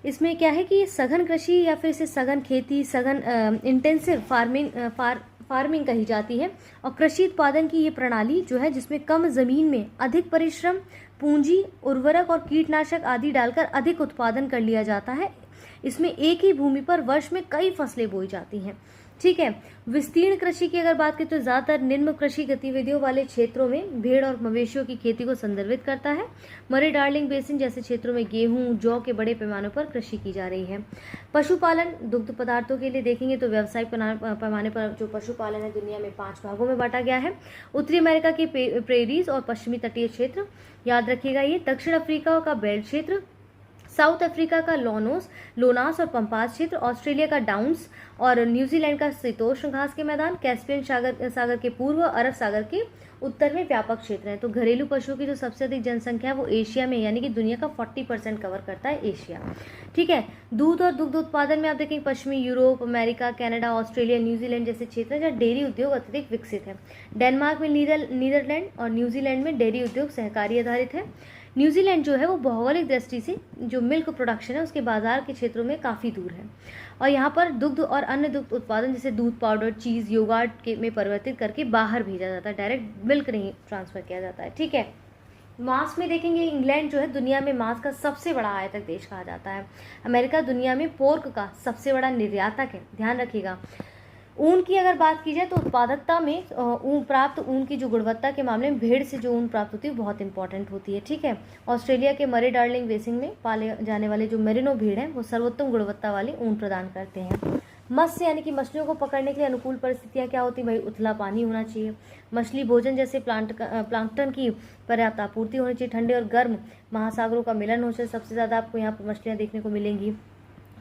इसमें क्या है कि सघन कृषि या फिर इसे सघन खेती, सघन इंटेंसिव फार्मिंग कही जाती है। और कृषि उत्पादन की ये प्रणाली जो है जिसमें कम जमीन में अधिक परिश्रम, पूंजी, उर्वरक और कीटनाशक आदि डालकर अधिक उत्पादन कर लिया जाता है। इसमें एक ही भूमि पर वर्ष में कई फसलें बोई जाती हैं। ठीक है। विस्तीर्ण कृषि की अगर बात करें तो ज्यादातर निम्न कृषि गतिविधियों वाले क्षेत्रों में भेड़ और मवेशियों की खेती को संदर्भित करता है। मरे डार्लिंग बेसिन जैसे क्षेत्रों में गेहूं, जौ के बड़े पैमाने पर कृषि की जा रही है। पशुपालन दुग्ध पदार्थों के लिए देखेंगे तो व्यावसायिक पैमाने पर जो पशुपालन है दुनिया में 5 भागों में बांटा गया है। उत्तरी अमेरिका के प्रेरीज और पश्चिमी तटीय क्षेत्र, याद रखिएगा ये। दक्षिण अफ्रीका का बेल्ट क्षेत्र, साउथ अफ्रीका का लोनास और पंपास क्षेत्र, ऑस्ट्रेलिया का डाउन्स और न्यूजीलैंड का शीतोष्ण घास के मैदान, कैस्पियन सागर के पूर्व, अरब सागर के उत्तर में व्यापक क्षेत्र है। तो घरेलू पशुओं की जो सबसे अधिक जनसंख्या है वो एशिया में, यानी कि दुनिया का 40% कवर करता है एशिया। ठीक है। दूध और दुग्ध उत्पादन में आप देखेंगे पश्चिमी Europe, America, Canada, Australia, New Zealand जैसे क्षेत्र हैं जहाँ डेयरी उद्योग अत्यधिक विकसित है। डेनमार्क में, नीदरलैंड और न्यूजीलैंड में डेयरी उद्योग सहकारी आधारित है। न्यूजीलैंड जो है वो भौगोलिक दृष्टि से जो मिल्क प्रोडक्शन है उसके बाजार के क्षेत्रों में काफ़ी दूर है और यहाँ पर दुग्ध और अन्य दुग्ध उत्पादन जैसे दूध पाउडर, चीज़, योगार्ट में परिवर्तित करके बाहर भेजा जाता है, डायरेक्ट मिल्क नहीं ट्रांसफ़र किया जाता है। ठीक है। मांस में देखेंगे इंग्लैंड जो है दुनिया में मांस का सबसे बड़ा आयातक देश कहा जाता है। अमेरिका दुनिया में पोर्क का सबसे बड़ा निर्यातक है, ध्यान रखिएगा। ऊन की अगर बात की जाए तो उत्पादकता में ऊन की जो गुणवत्ता के मामले में भेड़ से जो ऊन प्राप्त होती है बहुत इंपॉर्टेंट होती है। ठीक है। ऑस्ट्रेलिया के मरे डार्लिंग बेसिन में पाले जाने वाले जो मेरिनो भेड़ हैं वो सर्वोत्तम गुणवत्ता वाले ऊन प्रदान करते हैं। मत्स्य यानी कि मछलियों को पकड़ने के लिए अनुकूल परिस्थितियाँ क्या होती है भाई? उथला पानी होना चाहिए, मछली भोजन जैसे प्लांक्टन की पर्याप्त आपूर्ति होनी चाहिए, ठंडे और गर्म महासागरों का मिलन हो चाहिए, सबसे ज़्यादा आपको यहाँ पर मछलियाँ देखने को मिलेंगी।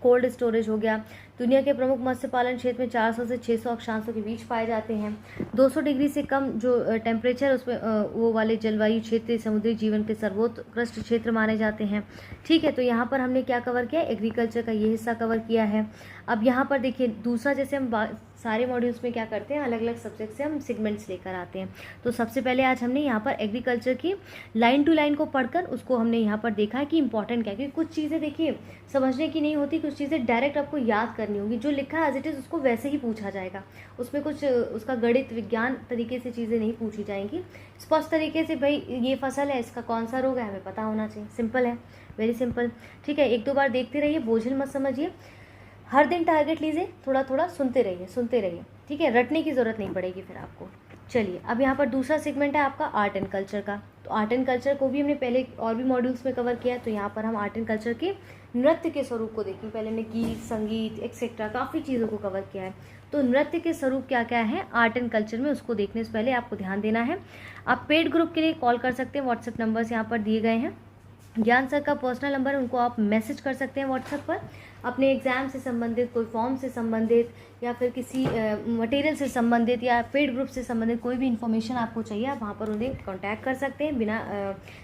कोल्ड स्टोरेज हो गया। दुनिया के प्रमुख मत्स्य पालन क्षेत्र में 400 से 600 अक्षांशों के बीच पाए जाते हैं। 200 डिग्री से कम जो टेम्परेचर उसमें वो वाले जलवायु क्षेत्र समुद्री जीवन के सर्वोत्कृष्ट क्षेत्र माने जाते हैं। ठीक है। तो यहाँ पर हमने क्या कवर किया? एग्रीकल्चर का ये हिस्सा कवर किया है। अब यहाँ पर देखिए दूसरा, जैसे हम सारे मॉड्यूल्स में क्या करते हैं, अलग अलग सब्जेक्ट से हम सेगमेंट्स लेकर आते हैं। तो सबसे पहले आज हमने यहाँ पर एग्रीकल्चर की लाइन टू लाइन को पढ़कर उसको हमने यहाँ पर देखा है कि इंपॉर्टेंट क्या है, क्योंकि कुछ चीज़ें देखिए समझने की नहीं होती, कुछ चीज़ें डायरेक्ट आपको याद करनी होगी। जो लिखा है एज इट इज़ उसको वैसे ही पूछा जाएगा, उसमें कुछ उसका गणित विज्ञान तरीके से चीज़ें नहीं पूछी जाएंगी। स्पष्ट तरीके से भाई ये फसल है, इसका कौन सा रोग है हमें पता होना चाहिए। सिंपल है, वेरी सिंपल। ठीक है। 1-2 बार देखते रहिए, बोझिल मत समझिए। हर दिन टारगेट लीजिए, थोड़ा थोड़ा सुनते रहिए। ठीक है। रटने की ज़रूरत नहीं पड़ेगी फिर आपको। चलिए, अब यहाँ पर दूसरा सेगमेंट है आपका आर्ट एंड कल्चर का। तो आर्ट एंड कल्चर को भी हमने पहले और भी मॉड्यूल्स में कवर किया है। तो यहाँ पर हम आर्ट एंड कल्चर के नृत्य के स्वरूप को देखें। पहले हमने गीत, संगीत एक्सेट्रा काफ़ी चीज़ों को कवर किया है। तो नृत्य के स्वरूप क्या क्या है आर्ट एंड कल्चर में, उसको देखने से पहले आपको ध्यान देना है। आप पेड ग्रुप के लिए कॉल कर सकते हैं, व्हाट्सएप नंबर्स यहाँ पर दिए गए हैं। ज्ञान सर का पर्सनल नंबर है, उनको आप मैसेज कर सकते हैं व्हाट्सएप पर। अपने एग्ज़ाम से संबंधित, कोई फॉर्म से संबंधित या फिर किसी मटेरियल से संबंधित या पेड ग्रुप से संबंधित कोई भी इन्फॉर्मेशन आपको चाहिए, आप वहाँ पर उन्हें कांटेक्ट कर सकते हैं बिना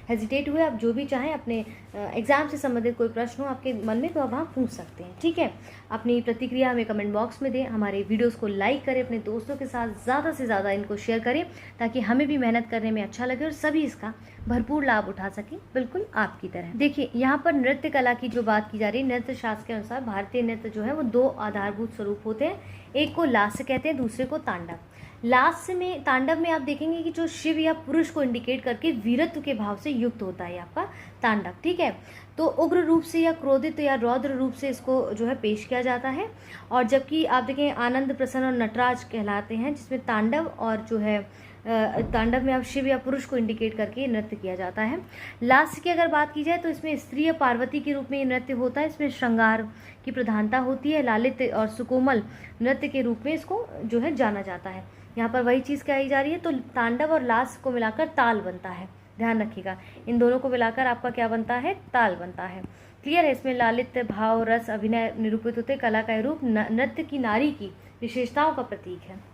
हेजिटेट हुए। आप जो भी चाहें, अपने एग्ज़ाम से संबंधित कोई प्रश्न हो आपके मन में तो आप वहाँ पूछ सकते हैं। ठीक है। अपनी प्रतिक्रिया हमें कमेंट बॉक्स में दें, हमारे वीडियोज़ को लाइक करें, अपने दोस्तों के साथ ज़्यादा से ज़्यादा इनको शेयर करें ताकि हमें भी मेहनत करने में अच्छा लगे और सभी इसका भरपूर लाभ उठा सकें, बिल्कुल आपकी तरह। देखिए, यहाँ पर नृत्य कला की जो बात की जा रही है, नृत्य शास्त्र के अनुसार भारतीय नृत्य जो है वो 2 आधारभूत स्वरूप होते हैं। एक को लास्य कहते हैं, दूसरे को तांडव। लास्य में, तांडव में आप देखेंगे कि जो शिव या पुरुष को इंडिकेट करके वीरत्व के भाव से युक्त होता है आपका तांडव। ठीक है। तो उग्र रूप से या क्रोधित या रौद्र रूप से इसको जो है पेश किया जाता है। और जबकि आप देखें आनंद, प्रसन्न और नटराज कहलाते हैं, जिसमें तांडव और जो है तांडव में अब शिव या पुरुष को इंडिकेट करके नृत्य किया जाता है। लास्य की अगर बात की जाए तो इसमें स्त्री या पार्वती के रूप में ये नृत्य होता है। इसमें श्रृंगार की प्रधानता होती है। लालित और सुकोमल नृत्य के रूप में इसको जो है जाना जाता है। यहाँ पर वही चीज़ कही जा रही है। तो तांडव और लास्य को मिलाकर ताल बनता है, ध्यान रखिएगा। इन दोनों को मिलाकर आपका क्या बनता है? ताल बनता है। क्लियर है। इसमें लालित्य, भाव, रस, अभिनय निरूपित होते। कला का रूप नृत्य की नारी की विशेषताओं का प्रतीक है।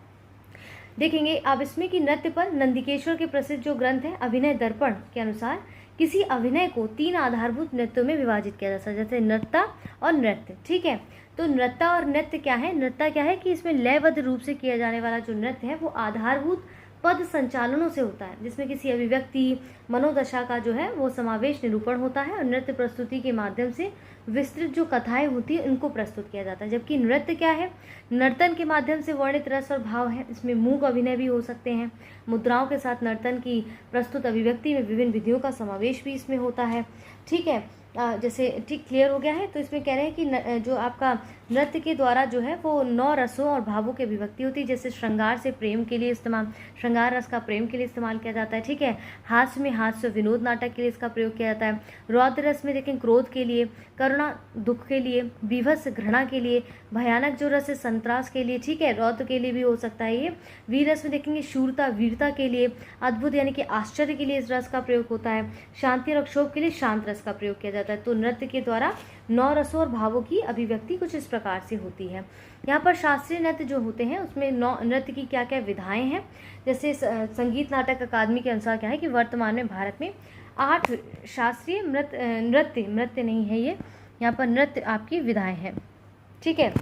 देखेंगे अब इसमें कि नृत्य पर नंदिकेश्वर के प्रसिद्ध जो ग्रंथ है अभिनय दर्पण के अनुसार किसी अभिनय को 3 आधारभूत नृत्यों में विभाजित किया जा सकता है, जैसे नृत्य और नृत्य। ठीक है। तो नृत्य और नृत्य क्या है? नृत्य क्या है कि इसमें लयबद्ध रूप से किया जाने वाला जो नृत्य है वो आधारभूत पद संचालनों से होता है, जिसमें किसी अभिव्यक्ति मनोदशा का जो है वो समावेश निरूपण होता है और नृत्य प्रस्तुति के माध्यम से विस्तृत जो कथाएं होती है उनको प्रस्तुत किया जाता है। जबकि नृत्य क्या है? नर्तन के माध्यम से वर्णित रस और भाव है। इसमें मूक अभिनय भी हो सकते हैं, मुद्राओं के साथ नर्तन की प्रस्तुत अभिव्यक्ति में विभिन्न विधियों का समावेश भी इसमें होता है। ठीक है, जैसे ठीक क्लियर हो गया है। तो इसमें कह रहे हैं कि जो आपका नृत्य के द्वारा जो है वो 9 रसों और भावों की अभिव्यक्ति होती है। जैसे श्रृंगार से प्रेम के लिए इस्तेमाल, श्रृंगार रस का प्रेम के लिए इस्तेमाल किया जाता है। ठीक है, हास्य में हास्य विनोद नाटक के लिए इसका प्रयोग किया जाता है। रौद्र रस में देखें क्रोध के लिए, करुणा दुख के लिए, बीभत्स घृणा के लिए, भयानक जो रस है संतरास के लिए। ठीक है, रौद्र के लिए भी हो सकता है ये। वीर रस में देखेंगे शूरता वीरता के लिए, अद्भुत यानी कि आश्चर्य के लिए इस रस का प्रयोग होता है। शांति और क्षोभ के लिए शांत रस का प्रयोग किया जाता है। तो नृत्य के द्वारा 9 रसों और भावों की अभिव्यक्ति कुछ इस प्रकार से होती है। यहाँ पर शास्त्रीय नृत्य जो होते हैं उसमें नृत्य की क्या क्या विधाएं हैं। जैसे संगीत नाटक अकादमी के अनुसार क्या है कि वर्तमान में भारत में 8 शास्त्रीय नृत्य नहीं है ये, यहाँ पर नृत्य आपकी विधाएं हैं। ठीक है,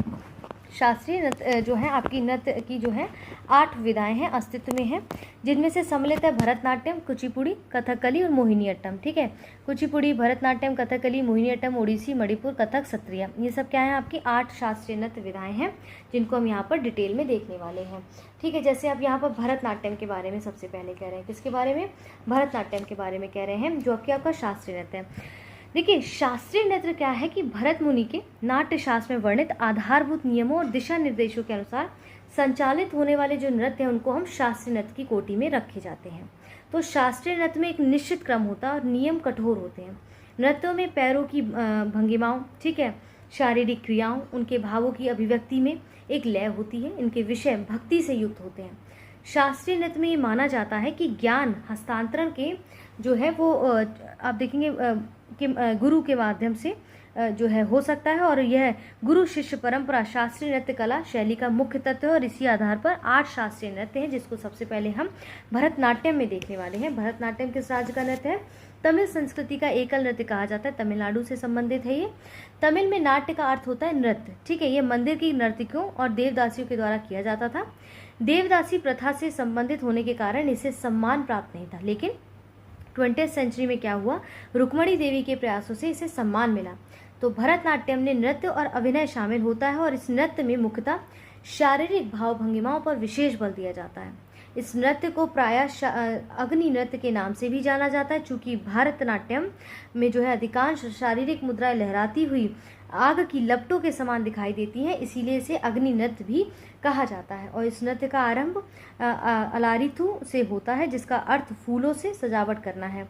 शास्त्रीय नृत्य जो है आपकी नृत्य की जो है 8 विधाएं हैं, अस्तित्व में हैं, जिनमें से सम्मिलित है भरतनाट्यम, कुचिपुड़ी, कथकली और मोहिनीअट्टम। ठीक है, कुचिपुड़ी, भरतनाट्यम, कथकली, मोहिनीअट्टम, ओडिसी, मणिपुर, कथक, सत्रिया, ये सब क्या है? आपकी 8 शास्त्रीय नृत्य विधाएं हैं, जिनको हम यहाँ पर डिटेल में देखने वाले हैं। ठीक है, जैसे आप यहाँ पर भरतनाट्यम के बारे में सबसे पहले कह रहे हैं। किसके बारे में? भरतनाट्यम के बारे में कह रहे हैं, जो कि आपका शास्त्रीय नृत्य है। देखिए, शास्त्रीय नृत्य क्या है कि भरत मुनि के नाट्य शास्त्र में वर्णित आधारभूत नियमों और दिशा निर्देशों के अनुसार संचालित होने वाले जो नृत्य हैं उनको हम शास्त्रीय नृत्य की कोटि में रखे जाते हैं। तो शास्त्रीय नृत्य में एक निश्चित क्रम होता है और नियम कठोर होते हैं। नृत्यों में पैरों की भंगिमाओं, ठीक है, शारीरिक क्रियाओं, उनके भावों की अभिव्यक्ति में एक लय होती है। इनके विषय भक्ति से युक्त होते हैं। शास्त्रीय नृत्य में ये माना जाता है कि ज्ञान हस्तांतरण के जो है वो आप देखेंगे कि गुरु के माध्यम से जो है हो सकता है, और यह गुरु शिष्य परंपरा शास्त्रीय नृत्य कला शैली का मुख्य तत्व है। और इसी आधार पर 8 शास्त्रीय नृत्य हैं, जिसको सबसे पहले हम भरतनाट्यम में देखने वाले हैं। भरतनाट्यम किस राज्य का नृत्य है? तमिल संस्कृति का एकल नृत्य कहा जाता है, तमिलनाडु से संबंधित है ये। तमिल में नाट्य का अर्थ होता है नृत्य। ठीक है, ये मंदिर की नर्तकियों और देवदासियों के द्वारा किया जाता था। देवदासी प्रथा से संबंधित होने के कारण इसे सम्मान प्राप्त नहीं था, लेकिन 20वीं सेंचुरी में क्या हुआ? रुक्मणी देवी के प्रयासों से इसे सम्मान मिला। तो भरतनाट्यम में नृत्य और अभिनय शामिल होता है, और इस नृत्य में मुख्यतः शारीरिक भाव भंगिमाओं पर विशेष बल दिया जाता है। इस नृत्य को प्रायः अग्नि नृत्य के नाम से भी जाना जाता है, चूंकि भरतनाट्यम में जो है अधिकांश शारीरिक मुद्राएं लहराती हुई आग की लपटों के समान दिखाई देती हैं, इसीलिए इसे अग्नि नृत्य भी कहा जाता है। और इस नृत्य का आरंभ अलारिथु से होता है, जिसका अर्थ फूलों से सजावट करना है,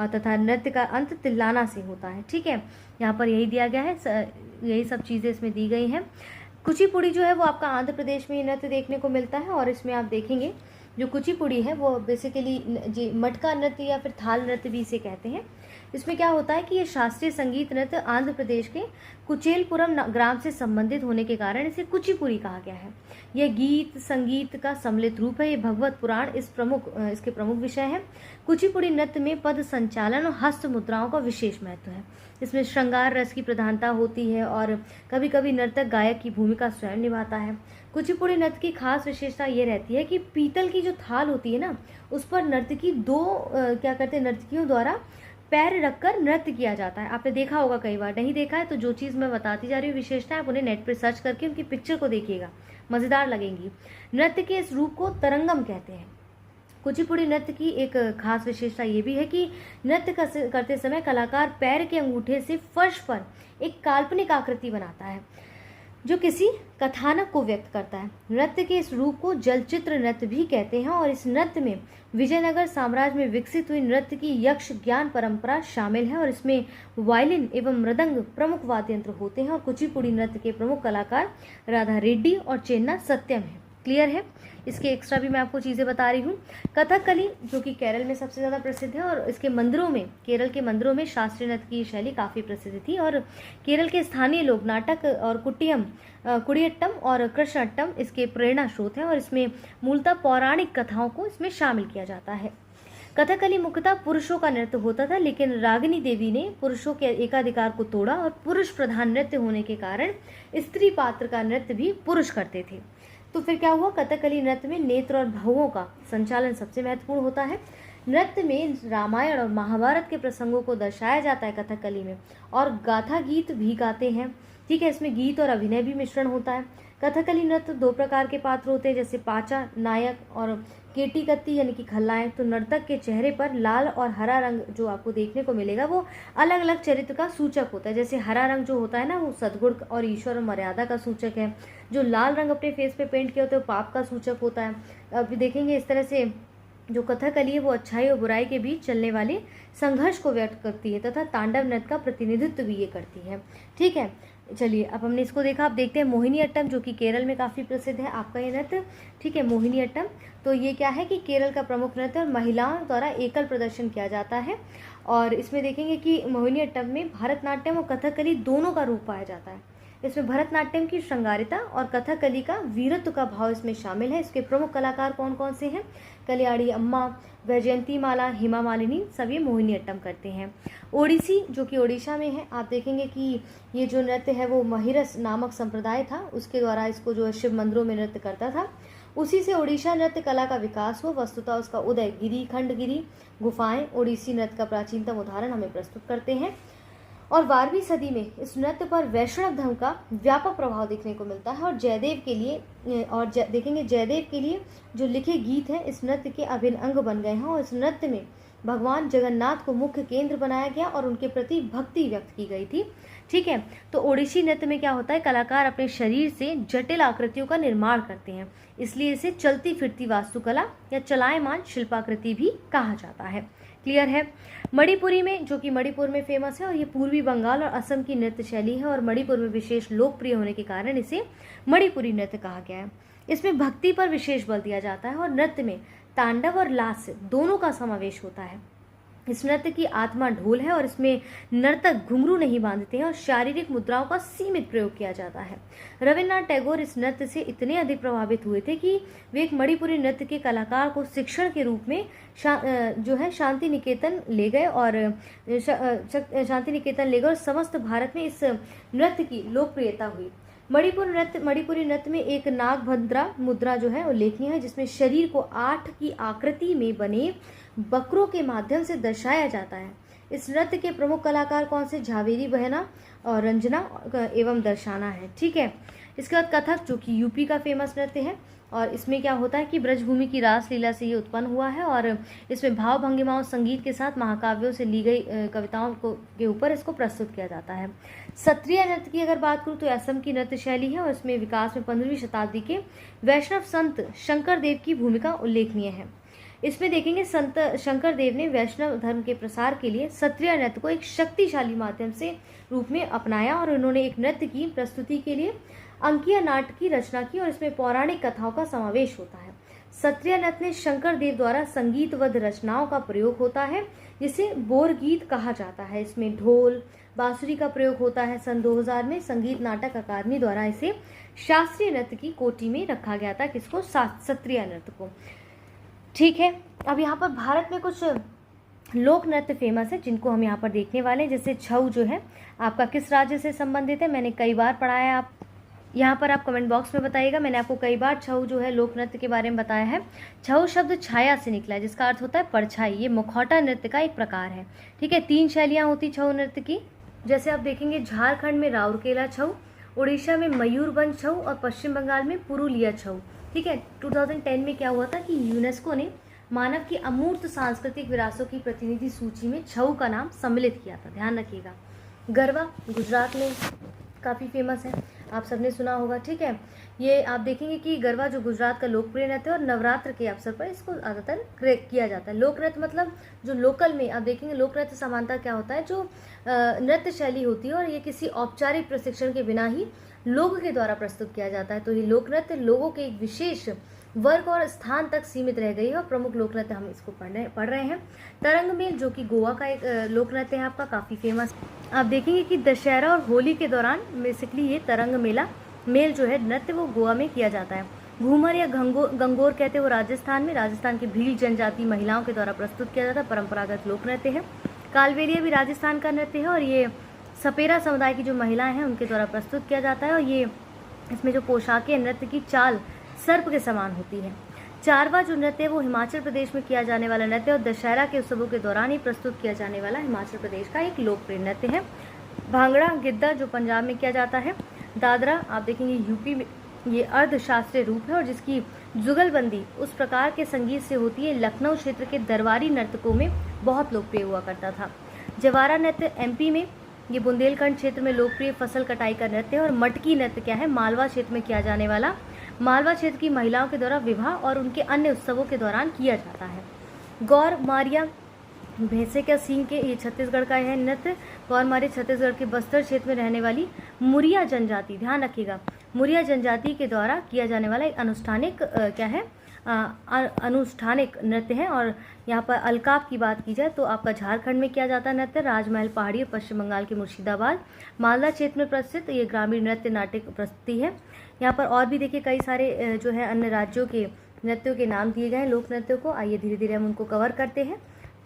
तथा नृत्य का अंत तिल्लाना से होता है। ठीक है, यहाँ पर यही दिया गया है, यही सब चीज़ें इसमें दी गई हैं। कुचिपुड़ी जो है वो आपका आंध्र प्रदेश में नृत्य देखने को मिलता है, और इसमें आप देखेंगे जो कुचिपुड़ी है वो बेसिकली मटका नृत्य या फिर थाल नृत्य भी इसे कहते हैं। इसमें क्या होता है कि ये शास्त्रीय संगीत नृत्य आंध्र प्रदेश के कुचेलपुरम ग्राम से संबंधित होने के कारण इसे कुचिपुड़ी कहा गया है। यह गीत संगीत का सम्मिलित रूप है। ये भगवत पुराण इसके प्रमुख विषय है। कुचिपुड़ी नृत्य में पद संचालन और हस्त मुद्राओं का विशेष महत्व है। इसमें श्रृंगार रस की प्रधानता होती है, और कभी कभी नर्तक गायक की भूमिका स्वयं निभाता है। कुचिपुड़ी नृत्य की खास विशेषता ये रहती है कि पीतल की जो थाल होती है ना, उस पर नर्तकी क्या करते हैं, नर्तकियों द्वारा पैर रखकर नृत्य किया जाता है। आपने देखा होगा, कई बार नहीं देखा है तो जो चीज़ मैं बताती जा रही हूँ विशेषता, आप उन्हें नेट पर सर्च करके उनकी पिक्चर को देखिएगा, मज़ेदार लगेंगी। नृत्य के इस रूप को तरंगम कहते हैं। कुचिपुड़ी नृत्य की एक खास विशेषता ये भी है कि नृत्य करते समय कलाकार पैर के अंगूठे से फर्श पर एक काल्पनिक आकृति बनाता है, जो किसी कथानक को व्यक्त करता है। नृत्य के इस रूप को जलचित्र नृत्य भी कहते हैं, और इस नृत्य में विजयनगर साम्राज्य में विकसित हुई नृत्य की यक्ष ज्ञान परंपरा शामिल है, और इसमें वायलिन एवं मृदंग प्रमुख वाद्य यंत्र होते हैं। और कुचिपुड़ी नृत्य के प्रमुख कलाकार राधा रेड्डी और चेन्ना सत्यम है। क्लियर है? इसके एक्स्ट्रा भी मैं आपको चीज़ें बता रही हूँ। कथकली जो कि केरल में सबसे ज़्यादा प्रसिद्ध है, और इसके मंदिरों में, केरल के मंदिरों में शास्त्रीय नृत्य की शैली काफ़ी प्रसिद्ध थी, और केरल के स्थानीय लोग नाटक और कुडियट्टम और कृष्णट्टम इसके प्रेरणा स्रोत हैं, और इसमें मूलतः पौराणिक कथाओं को इसमें शामिल किया जाता है। कथकली मुख्यतः पुरुषों का नृत्य होता था, लेकिन रागिनी देवी ने पुरुषों के एकाधिकार को तोड़ा और पुरुष प्रधान नृत्य होने के कारण स्त्री पात्र का नृत्य भी पुरुष करते थे। तो फिर क्या हुआ, कथकली नृत्य में नेत्र और भवों का संचालन सबसे महत्वपूर्ण होता है। नृत्य में रामायण और महाभारत के प्रसंगों को दर्शाया जाता है कथकली में, और गाथा गीत भी गाते हैं। ठीक है, इसमें गीत और अभिनय भी मिश्रण होता है। कथकली नृत्य 2 प्रकार के पात्र होते हैं, जैसे पाचा नायक और केटीकत्ती यानी कि खल्लाएं। तो नर्तक के चेहरे पर लाल और हरा रंग जो आपको देखने को मिलेगा वो अलग अलग चरित्र का सूचक होता है। जैसे हरा रंग जो होता है ना, वो सद्गुण और ईश्वर और मर्यादा का सूचक है। जो लाल रंग अपने फेस पे पेंट किया होता है वो पाप का सूचक होता है। अभी देखेंगे इस तरह से जो कथकली है वो अच्छाई और बुराई के बीच चलने वाले संघर्ष को व्यक्त करती है, तथा तांडव नृत्य का प्रतिनिधित्व भी ये करती है। ठीक है, चलिए अब हमने इसको देखा। अब देखते हैं मोहिनी अट्टम, जो कि केरल में काफ़ी प्रसिद्ध है आपका ये नृत्य। ठीक है, मोहिनी अट्टम तो ये क्या है कि केरल का प्रमुख नृत्य और महिलाओं द्वारा एकल प्रदर्शन किया जाता है। और इसमें देखेंगे कि मोहिनी अट्टम में भरतनाट्यम और कथकली दोनों का रूप पाया जाता है। इसमें भरतनाट्यम की श्रृंगारिता और कथकली का वीरत्व का भाव इसमें शामिल है। इसके प्रमुख कलाकार कौन कौन से हैं? कल्याणी अम्मा, वैजयंती माला, हेमा मालिनी, सभी मोहिनी अट्टम करते हैं। ओडिसी जो कि ओडिशा में है, आप देखेंगे कि ये जो नृत्य है वो महिरस नामक संप्रदाय था, उसके द्वारा इसको जो है शिव मंदिरों में नृत्य करता था। उसी से ओडिशा नृत्य कला का विकास हुआ। वस्तुतः उसका उदय गिरी, खंडगिरी गुफाएं ओडिसी नृत्य का प्राचीनतम उदाहरण हमें प्रस्तुत करते हैं। और 12वीं सदी में इस नृत्य पर वैष्णव धर्म का व्यापक प्रभाव देखने को मिलता है। और जयदेव के लिए देखेंगे जयदेव के लिए जो लिखे गीत हैं इस नृत्य के अभिन्न अंग बन गए हैं। और इस नृत्य में भगवान जगन्नाथ को मुख्य केंद्र बनाया गया और उनके प्रति भक्ति व्यक्त की गई थी। ठीक है, तो ओडिसी नृत्य में क्या होता है, कलाकार अपने शरीर से जटिल आकृतियों का निर्माण करते हैं, इसलिए इसे चलती फिरती वास्तुकला या चलायमान शिल्पाकृति भी कहा जाता है। क्लियर है। मणिपुरी में, जो कि मणिपुर में फेमस है और ये पूर्वी बंगाल और असम की नृत्य शैली है और मणिपुर में विशेष लोकप्रिय होने के कारण इसे मणिपुरी नृत्य कहा गया है। इसमें भक्ति पर विशेष बल दिया जाता है और नृत्य में तांडव और लास्य दोनों का समावेश होता है। इस नृत्य की आत्मा ढोल है और इसमें नर्तक घुंघरू नहीं बांधते हैं और शारीरिक मुद्राओं का सीमित प्रयोग किया जाता है। रविन्द्रनाथ टैगोर इस नृत्य से इतने अधिक प्रभावित हुए थे कि वे एक मणिपुरी नृत्य के कलाकार को शिक्षण के रूप में जो है शांति निकेतन ले गए और समस्त भारत में इस नृत्य की लोकप्रियता हुई। मणिपुरी नृत्य में एक नागभद्रा मुद्रा जो है उल्लेखनीय है, जिसमें शरीर को 8 की आकृति में बने बकरों के माध्यम से दर्शाया जाता है। इस नृत्य के प्रमुख कलाकार कौन से? झावेरी बहना और रंजना एवं दर्शाना है। ठीक है, इसके बाद कथक, जो कि यूपी का फेमस नृत्य है और इसमें क्या होता है कि ब्रजभूमि की रासलीला से ये उत्पन्न हुआ है और इसमें भाव भंगिमाओं संगीत के साथ महाकाव्यों से ली गई कविताओं के ऊपर इसको प्रस्तुत किया जाता है। सत्रिय नृत्य की अगर बात करूँ तो असम की नृत्य शैली है और इसमें विकास में 15वीं शताब्दी के वैष्णव संत शंकर देव की भूमिका उल्लेखनीय है। इसमें देखेंगे संत शंकर देव ने वैष्णव धर्म के प्रसार के लिए सत्रिय नृत्य को एक शक्तिशाली माध्यम से रूप में अपनाया और उन्होंने एक नृत्य की प्रस्तुति के लिए अंकीय नाटक की रचना की और इसमें पौराणिक कथाओं का समावेश होता है। सत्रिय नृत्य में शंकर देव द्वारा संगीतबद्ध रचनाओं का प्रयोग होता है, जिसे बोर गीत कहा जाता है। इसमें ढोल बांसुरी का प्रयोग होता है। सन 2000 में संगीत नाटक अकादमी द्वारा इसे शास्त्रीय नृत्य की कोटि में रखा गया था, किसको? सत्रिय नृत्य को। ठीक है, अब यहाँ पर भारत में कुछ लोक नृत्य फेमस है जिनको हम यहाँ पर देखने वाले हैं। जैसे छऊ जो है आपका किस राज्य से संबंधित है? मैंने कई बार पढ़ाया है, आप यहाँ पर आप कमेंट बॉक्स में बताइएगा। मैंने आपको कई बार छऊ जो है लोक नृत्य के बारे में बताया है। छऊ शब्द छाया से निकला है, जिसका अर्थ होता है परछाई। ये मुखौटा नृत्य का एक प्रकार है। ठीक है, 3 शैलियाँ होती छऊ नृत्य की। जैसे आप देखेंगे झारखंड में राउरकेला छऊ, उड़ीसा में मयूरभंज छऊ और पश्चिम बंगाल में पुरुलिया छऊ। ठीक है, 2010 में क्या हुआ था कि यूनेस्को ने मानव की अमूर्त सांस्कृतिक विरासतों की प्रतिनिधि सूची में छऊ का नाम सम्मिलित किया था, ध्यान रखिएगा। गरबा गुजरात में काफ़ी फेमस है, आप सबने सुना होगा। ठीक है, ये आप देखेंगे कि गरबा जो गुजरात का लोकप्रिय नृत्य है और नवरात्र के अवसर पर इसको ज़्यादातर किया जाता है। लोक नृत्य मतलब जो लोकल में आप देखेंगे, लोक नृत्य समानता क्या होता है, जो नृत्य शैली होती है और ये किसी औपचारिक प्रशिक्षण के बिना ही लोगों के द्वारा प्रस्तुत किया जाता है। तो ये लोक नृत्य लोगों के एक विशेष वर्ग और स्थान तक सीमित रह गई है और प्रमुख लोक नृत्य हम इसको पढ़ रहे हैं। तरंग मेल जो कि गोवा का एक लोक नृत्य है आपका, काफ़ी फेमस। आप देखेंगे कि दशहरा और होली के दौरान बेसिकली ये तरंग मेल जो है नृत्य वो गोवा में किया जाता है। घूमर या गंगोर कहते हैं वो राजस्थान की भील जनजाति महिलाओं के द्वारा प्रस्तुत किया जाता है, परंपरागत लोक नृत्य है। कालबेलिया भी राजस्थान का नृत्य है और ये सपेरा समुदाय की जो महिलाएं हैं उनके द्वारा प्रस्तुत किया जाता है और ये इसमें जो पोशाकें नृत्य की चाल सर्प के समान होती है। चारवा जो नृत्य है वो हिमाचल प्रदेश में किया जाने वाला नृत्य और दशहरा के उत्सवों के दौरान ही प्रस्तुत किया जाने वाला हिमाचल प्रदेश का एक लोकप्रिय नृत्य है। भांगड़ा गिद्दा जो पंजाब में किया जाता है। दादरा आप देखेंगे यूपी में ये अर्धशास्त्रीय रूप है और जिसकी जुगलबंदी उस प्रकार के संगीत से होती है लखनऊ क्षेत्र के दरबारी नर्तकों में बहुत लोकप्रिय हुआ करता था। जवारा नृत्य एमपी में, ये बुंदेलखंड क्षेत्र में लोकप्रिय फसल कटाई का नृत्य है। और मटकी नृत्य क्या है, मालवा क्षेत्र में किया जाने वाला, मालवा क्षेत्र की महिलाओं के द्वारा विवाह और उनके अन्य उत्सवों के दौरान किया जाता है। गौर मारिया भैंसे का सींग के, ये छत्तीसगढ़ का है नृत्य। गौर मारिया छत्तीसगढ़ के बस्तर क्षेत्र में रहने वाली मुरिया जनजाति, ध्यान रखिएगा, मुरिया जनजाति के द्वारा किया जाने वाला एक अनुष्ठानिक अनुष्ठानिक नृत्य है। और यहाँ पर अलकाप की बात की जाए तो आपका झारखंड में किया जाता है नृत्य। राजमहल पहाड़ी पश्चिम बंगाल के मुर्शिदाबाद, मालदा क्षेत्र में प्रसिद्ध ये ग्रामीण नृत्य नाटक प्रस्तुति है। यहाँ पर और भी देखिए कई सारे जो है अन्य राज्यों के नृत्यों के नाम दिए गए हैं लोक नृत्यों को। आइए धीरे धीरे हम उनको कवर करते हैं।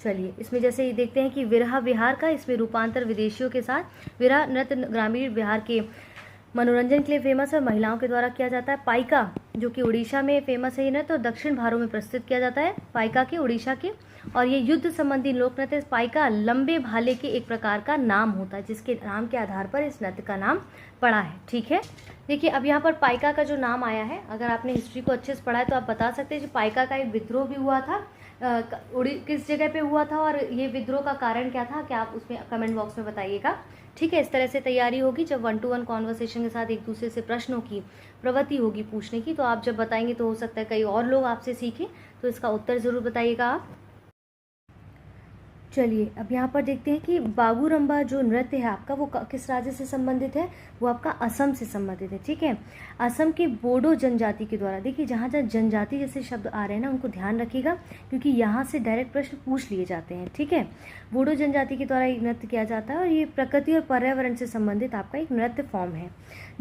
चलिए इसमें जैसे ये देखते हैं कि विरहा विहार का, इसमें रूपांतर विदेशियों के साथ। विरहा नृत्य ग्रामीण बिहार के मनोरंजन के लिए फेमस है, महिलाओं के द्वारा किया जाता है। पाइका जो कि उड़ीसा में फेमस है ये नृत्य और दक्षिण भारत में प्रस्तुत किया जाता है, पाइका के उड़ीसा के। और ये युद्ध संबंधी लोक नृत्य। पाइका लंबे भाले के एक प्रकार का नाम होता है जिसके नाम के आधार पर इस नृत्य का नाम पड़ा है। ठीक है, देखिए अब यहाँ पर पाइका का जो नाम आया है, अगर आपने हिस्ट्री को अच्छे से पढ़ा है तो आप बता सकते हैं कि पाइका का एक विद्रोह भी हुआ था, किस जगह पे हुआ था और ये विद्रोह का कारण क्या था, क्या आप उसमें कमेंट बॉक्स में बताइएगा। ठीक है, इस तरह से तैयारी होगी जब 1-to-1 कॉन्वर्सेशन के साथ एक दूसरे से प्रश्नों की प्रवृत्ति होगी पूछने की, तो आप जब बताएंगे तो हो सकता है कई और लोग आपसे सीखें, तो इसका उत्तर ज़रूर बताइएगा आप। चलिए अब यहाँ पर देखते हैं कि बागुरम्बा जो नृत्य है आपका वो किस राज्य से संबंधित है, वो आपका असम से संबंधित है। ठीक है, असम के बोडो जनजाति के द्वारा, देखिए जहाँ जहाँ जनजाति जैसे शब्द आ रहे हैं ना उनको ध्यान रखिएगा क्योंकि यहाँ से डायरेक्ट प्रश्न पूछ लिए जाते हैं। ठीक है, बोडो जनजाति के द्वारा एक नृत्य किया जाता है और ये प्रकृति और पर्यावरण से संबंधित आपका एक नृत्य फॉर्म है।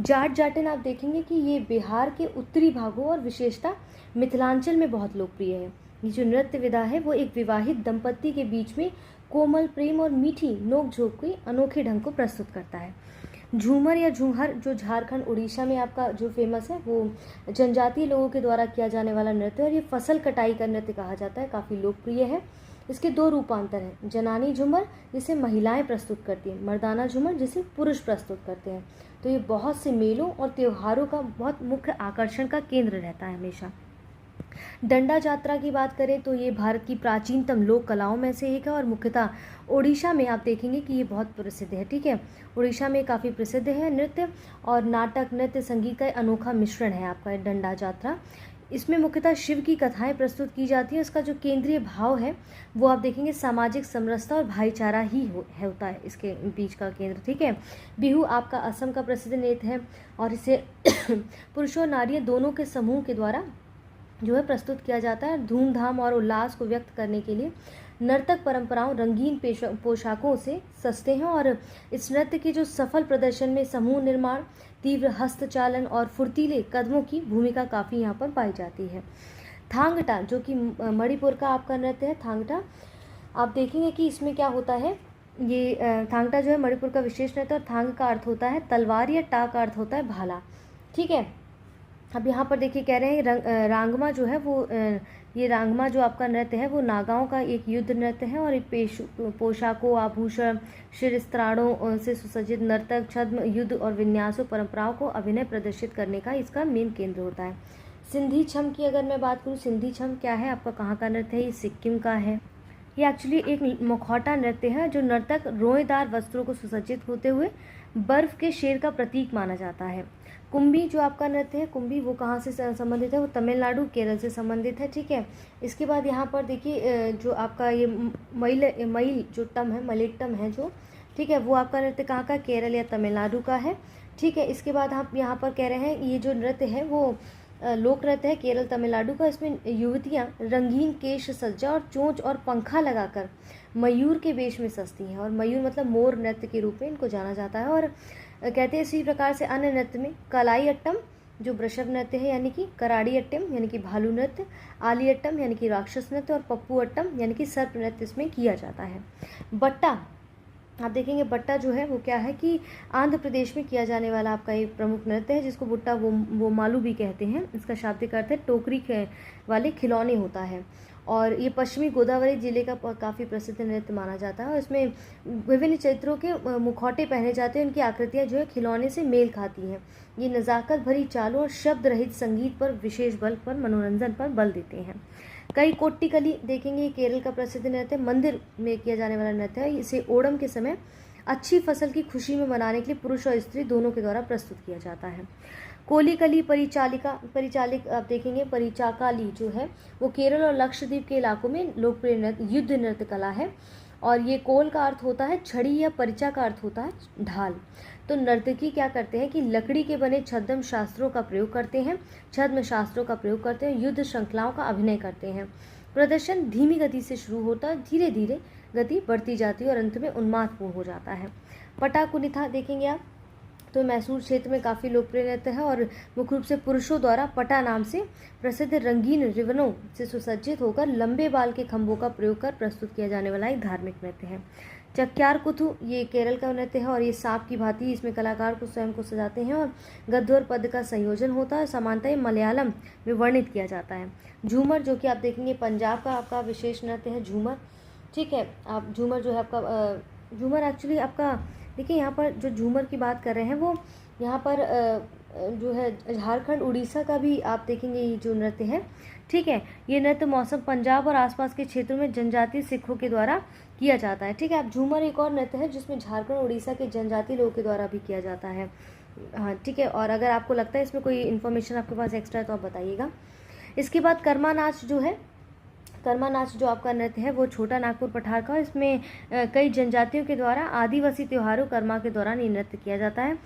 जाट जाटिन आप देखेंगे कि ये बिहार के उत्तरी भागों और विशेषता मिथिलांचल में बहुत लोकप्रिय है। ये जो नृत्य विधा है वो एक विवाहित दंपत्ति के बीच में कोमल प्रेम और मीठी नोक-झोंक के अनोखे ढंग को प्रस्तुत करता है। झूमर या झूहर जो झारखंड उड़ीसा में आपका जो फेमस है वो जनजातीय लोगों के द्वारा किया जाने वाला नृत्य और ये फसल कटाई का नृत्य कहा जाता है, काफ़ी लोकप्रिय है। इसके दो रूपांतर हैं, जनानी झूमर जिसे महिलाएं प्रस्तुत करती हैं, मर्दाना झूमर जिसे पुरुष प्रस्तुत करते हैं। तो ये बहुत से मेलों और त्योहारों का बहुत मुख्य आकर्षण का केंद्र रहता है हमेशा। डंडा यात्रा की बात करें तो ये भारत की प्राचीनतम लोक कलाओं में से एक है और मुख्यतः ओडिशा में आप देखेंगे कि ये बहुत प्रसिद्ध है। ठीक है, उड़ीसा में काफ़ी प्रसिद्ध है नृत्य और नाटक नृत्य संगीत का अनोखा मिश्रण है आपका डंडा यात्रा। इसमें मुख्यतः शिव की कथाएं प्रस्तुत की जाती हैं। इसका जो केंद्रीय भाव है वो आप देखेंगे सामाजिक समरसता और भाईचारा ही होता है इसके बीच का केंद्र। ठीक है, बिहू आपका असम का प्रसिद्ध नृत्य है और इसे पुरुषों और नारियों दोनों के समूह के द्वारा जो है प्रस्तुत किया जाता है। धूमधाम और उल्लास को व्यक्त करने के लिए नर्तक परंपराओं रंगीन पोशाकों से सजते हैं और इस नृत्य के जो सफल प्रदर्शन में समूह निर्माण, तीव्र हस्तचालन और फुर्तीले कदमों की भूमिका काफ़ी यहाँ पर पाई जाती है। थांगटा जो कि मणिपुर का आपका नृत्य है, थांगटा आप देखेंगे कि इसमें क्या होता है, ये थांगटा जो है मणिपुर का विशेष नृत्य और थांग का अर्थ होता है तलवार या टा का अर्थ होता है भाला। ठीक है, अब यहाँ पर देखिए कह रहे हैं रांगमा जो है वो ये रांगमा जो आपका नृत्य है वो नागाओं का एक युद्ध नृत्य है और एक पोशाकों आभूषण शिरस्त्राणों से सुसज्जित नर्तक छद्म युद्ध और विन्यासों परंपराओं को अभिनय प्रदर्शित करने का इसका मेन केंद्र होता है। सिंधी छम की अगर मैं बात करूँ, सिंधी छम क्या है आपका, कहाँ का नृत्य है, ये सिक्किम का है। ये एक्चुअली एक मुखौटा नृत्य है जो नर्तक रोएदार वस्त्रों को सुसज्जित होते हुए बर्फ के शेर का प्रतीक माना जाता है। कुंभी जो आपका नृत्य है, कुंभी वो कहाँ से संबंधित है, वो तमिलनाडु केरल से संबंधित है। ठीक है, इसके बाद यहाँ पर देखिए जो आपका ये मईल जो टम है, मलिट्टम है जो, ठीक है, वो आपका नृत्य कहाँ का, केरल या तमिलनाडु का है। ठीक है, इसके बाद आप यहाँ पर कह रहे हैं ये जो नृत्य है वो लोक नृत्य है केरल तमिलनाडु का। इसमें युवतियाँ रंगीन केश सज्जा और चोंच और पंखा लगाकर मयूर के वेश में सजती हैं और मयूर मतलब मोर नृत्य के रूप में इनको जाना जाता है। और कहते हैं इसी प्रकार से अन्य नृत्य में कलाई अट्टम जो वृषभ नृत्य है यानी कि कराड़ी अट्टम यानी कि भालू नृत्य, आली अट्टम यानी कि राक्षस नृत्य और पप्पू अट्टम यानी कि सर्प नृत्य इसमें किया जाता है। बट्टा, आप देखेंगे बट्टा जो है वो क्या है कि आंध्र प्रदेश में किया जाने वाला आपका एक प्रमुख नृत्य है, जिसको बुट्टा वो मालू भी कहते हैं। इसका शाब्दिक अर्थ है टोकरी वाले खिलौने होता है, और ये पश्चिमी गोदावरी जिले का काफ़ी प्रसिद्ध नृत्य माना जाता है। और इसमें विभिन्न चरित्रों के मुखौटे पहने जाते हैं, उनकी आकृतियाँ जो है खिलौने से मेल खाती हैं। ये नज़ाकत भरी चालों और शब्द रहित संगीत पर विशेष बल पर मनोरंजन पर बल देते हैं। कई कोट्टिकली देखेंगे, केरल का प्रसिद्ध नृत्य, मंदिर में किया जाने वाला नृत्य है। इसे ओणम के समय अच्छी फसल की खुशी में मनाने के लिए पुरुष और स्त्री दोनों के द्वारा प्रस्तुत किया जाता है। कोलिकली परिचालिक आप देखेंगे, परिचाकाली जो है वो केरल और लक्षद्वीप के इलाकों में लोकप्रिय युद्ध नृत्य कला है। और ये कोल का अर्थ होता है छड़ी या परिचा का अर्थ होता है ढाल। तो नर्तकी क्या करते हैं कि लकड़ी के बने छद्म शास्त्रों का प्रयोग करते हैं, युद्ध श्रृंखलाओं का अभिनय करते हैं। प्रदर्शन धीमी गति से शुरू होता है, धीरे धीरे गति बढ़ती जाती है और अंत में उन्मादपूर्ण हो जाता है। पटाकुनिथा देखेंगे आप, तो मैसूर क्षेत्र में काफ़ी लोकप्रिय नृत्य है और मुख्य रूप से पुरुषों द्वारा पटा नाम से प्रसिद्ध रंगीन रिबनों से सुसज्जित होकर लंबे बाल के खंभों का प्रयोग कर प्रस्तुत किया जाने वाला एक धार्मिक नृत्य है। चक्यार कुथु ये केरल का नृत्य है और ये सांप की भांति इसमें कलाकार को स्वयं को सजाते हैं और गद्य और पद का संयोजन होता है। समानतः मलयालम में वर्णित किया जाता है। झूमर जो कि आप देखेंगे पंजाब का आपका विशेष नृत्य है झूमर, ठीक है। आप झूमर जो है आपका झूमर एक्चुअली आपका देखिए यहाँ पर जो झूमर की बात कर रहे हैं वो यहाँ पर जो है झारखंड उड़ीसा का भी आप देखेंगे ये जो नृत्य है, ठीक है। ये नृत्य मौसम पंजाब और आसपास के क्षेत्रों में जनजातीय सिखों के द्वारा किया जाता है, ठीक है। अब झूमर एक और नृत्य है जिसमें झारखंड उड़ीसा के जनजातीय लोगों के द्वारा भी किया जाता है, हाँ ठीक है। और अगर आपको लगता है इसमें कोई इन्फॉर्मेशन आपके पास एक्स्ट्रा है तो आप बताइएगा। इसके बाद कर्मा नाच जो है, कर्मा नाच जो आपका नृत्य है वो छोटा नागपुर पठार का, इसमें कई जनजातियों के द्वारा आदिवासी त्योहारों कर्मा के दौरान ये नृत्य किया जाता है।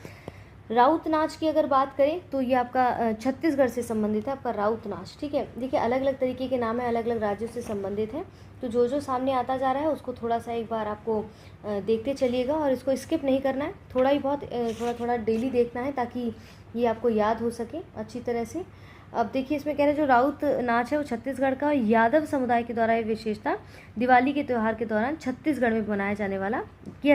राउत नाच की अगर बात करें तो ये आपका छत्तीसगढ़ से संबंधित है, आपका राउत नाच, ठीक है। देखिए अलग अलग तरीके के नाम है, अलग अलग राज्यों से संबंधित है, तो जो सामने आता जा रहा है उसको थोड़ा सा एक बार आपको देखते चलिएगा और इसको स्किप नहीं करना है, थोड़ा ही बहुत थोड़ा डेली देखना है ताकि ये आपको याद हो सके अच्छी तरह से। अब देखिए इसमें कह रहे हैं जो राउत नाच है वो छत्तीसगढ़ का यादव समुदाय के द्वारा ये विशेषता दिवाली के त्यौहार के दौरान छत्तीसगढ़ में किया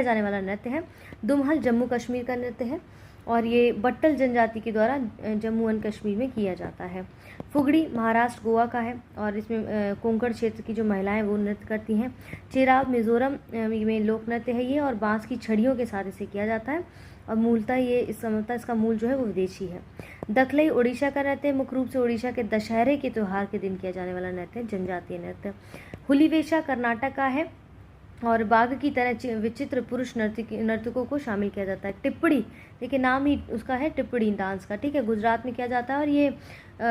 जाने वाला नृत्य है। दुमहल जम्मू कश्मीर का नृत्य है और ये बट्टल जनजाति के द्वारा जम्मू एंड कश्मीर में किया जाता है। फुगड़ी महाराष्ट्र गोवा का है और इसमें कोंकण क्षेत्र की जो महिलाएं वो नृत्य करती हैं। चेराव मिजोरम में लोक नृत्य है ये और बांस की छड़ियों के साथ इसे किया जाता है और मूलतः इसका मूल जो है वो विदेशी है। दखलई उड़ीसा का नृत्य मुख्य रूप से उड़ीसा के दशहरे के त्यौहार के दिन किया जाने वाला नृत्य है, जनजातीय नृत्य। हुलीवेशा कर्नाटक का है और बाघ की तरह विचित्र पुरुष नर्तकों को शामिल किया जाता है। टिप्पड़ी देखिए नाम ही उसका है टिप्पड़ी डांस का, ठीक है, गुजरात में किया जाता है और ये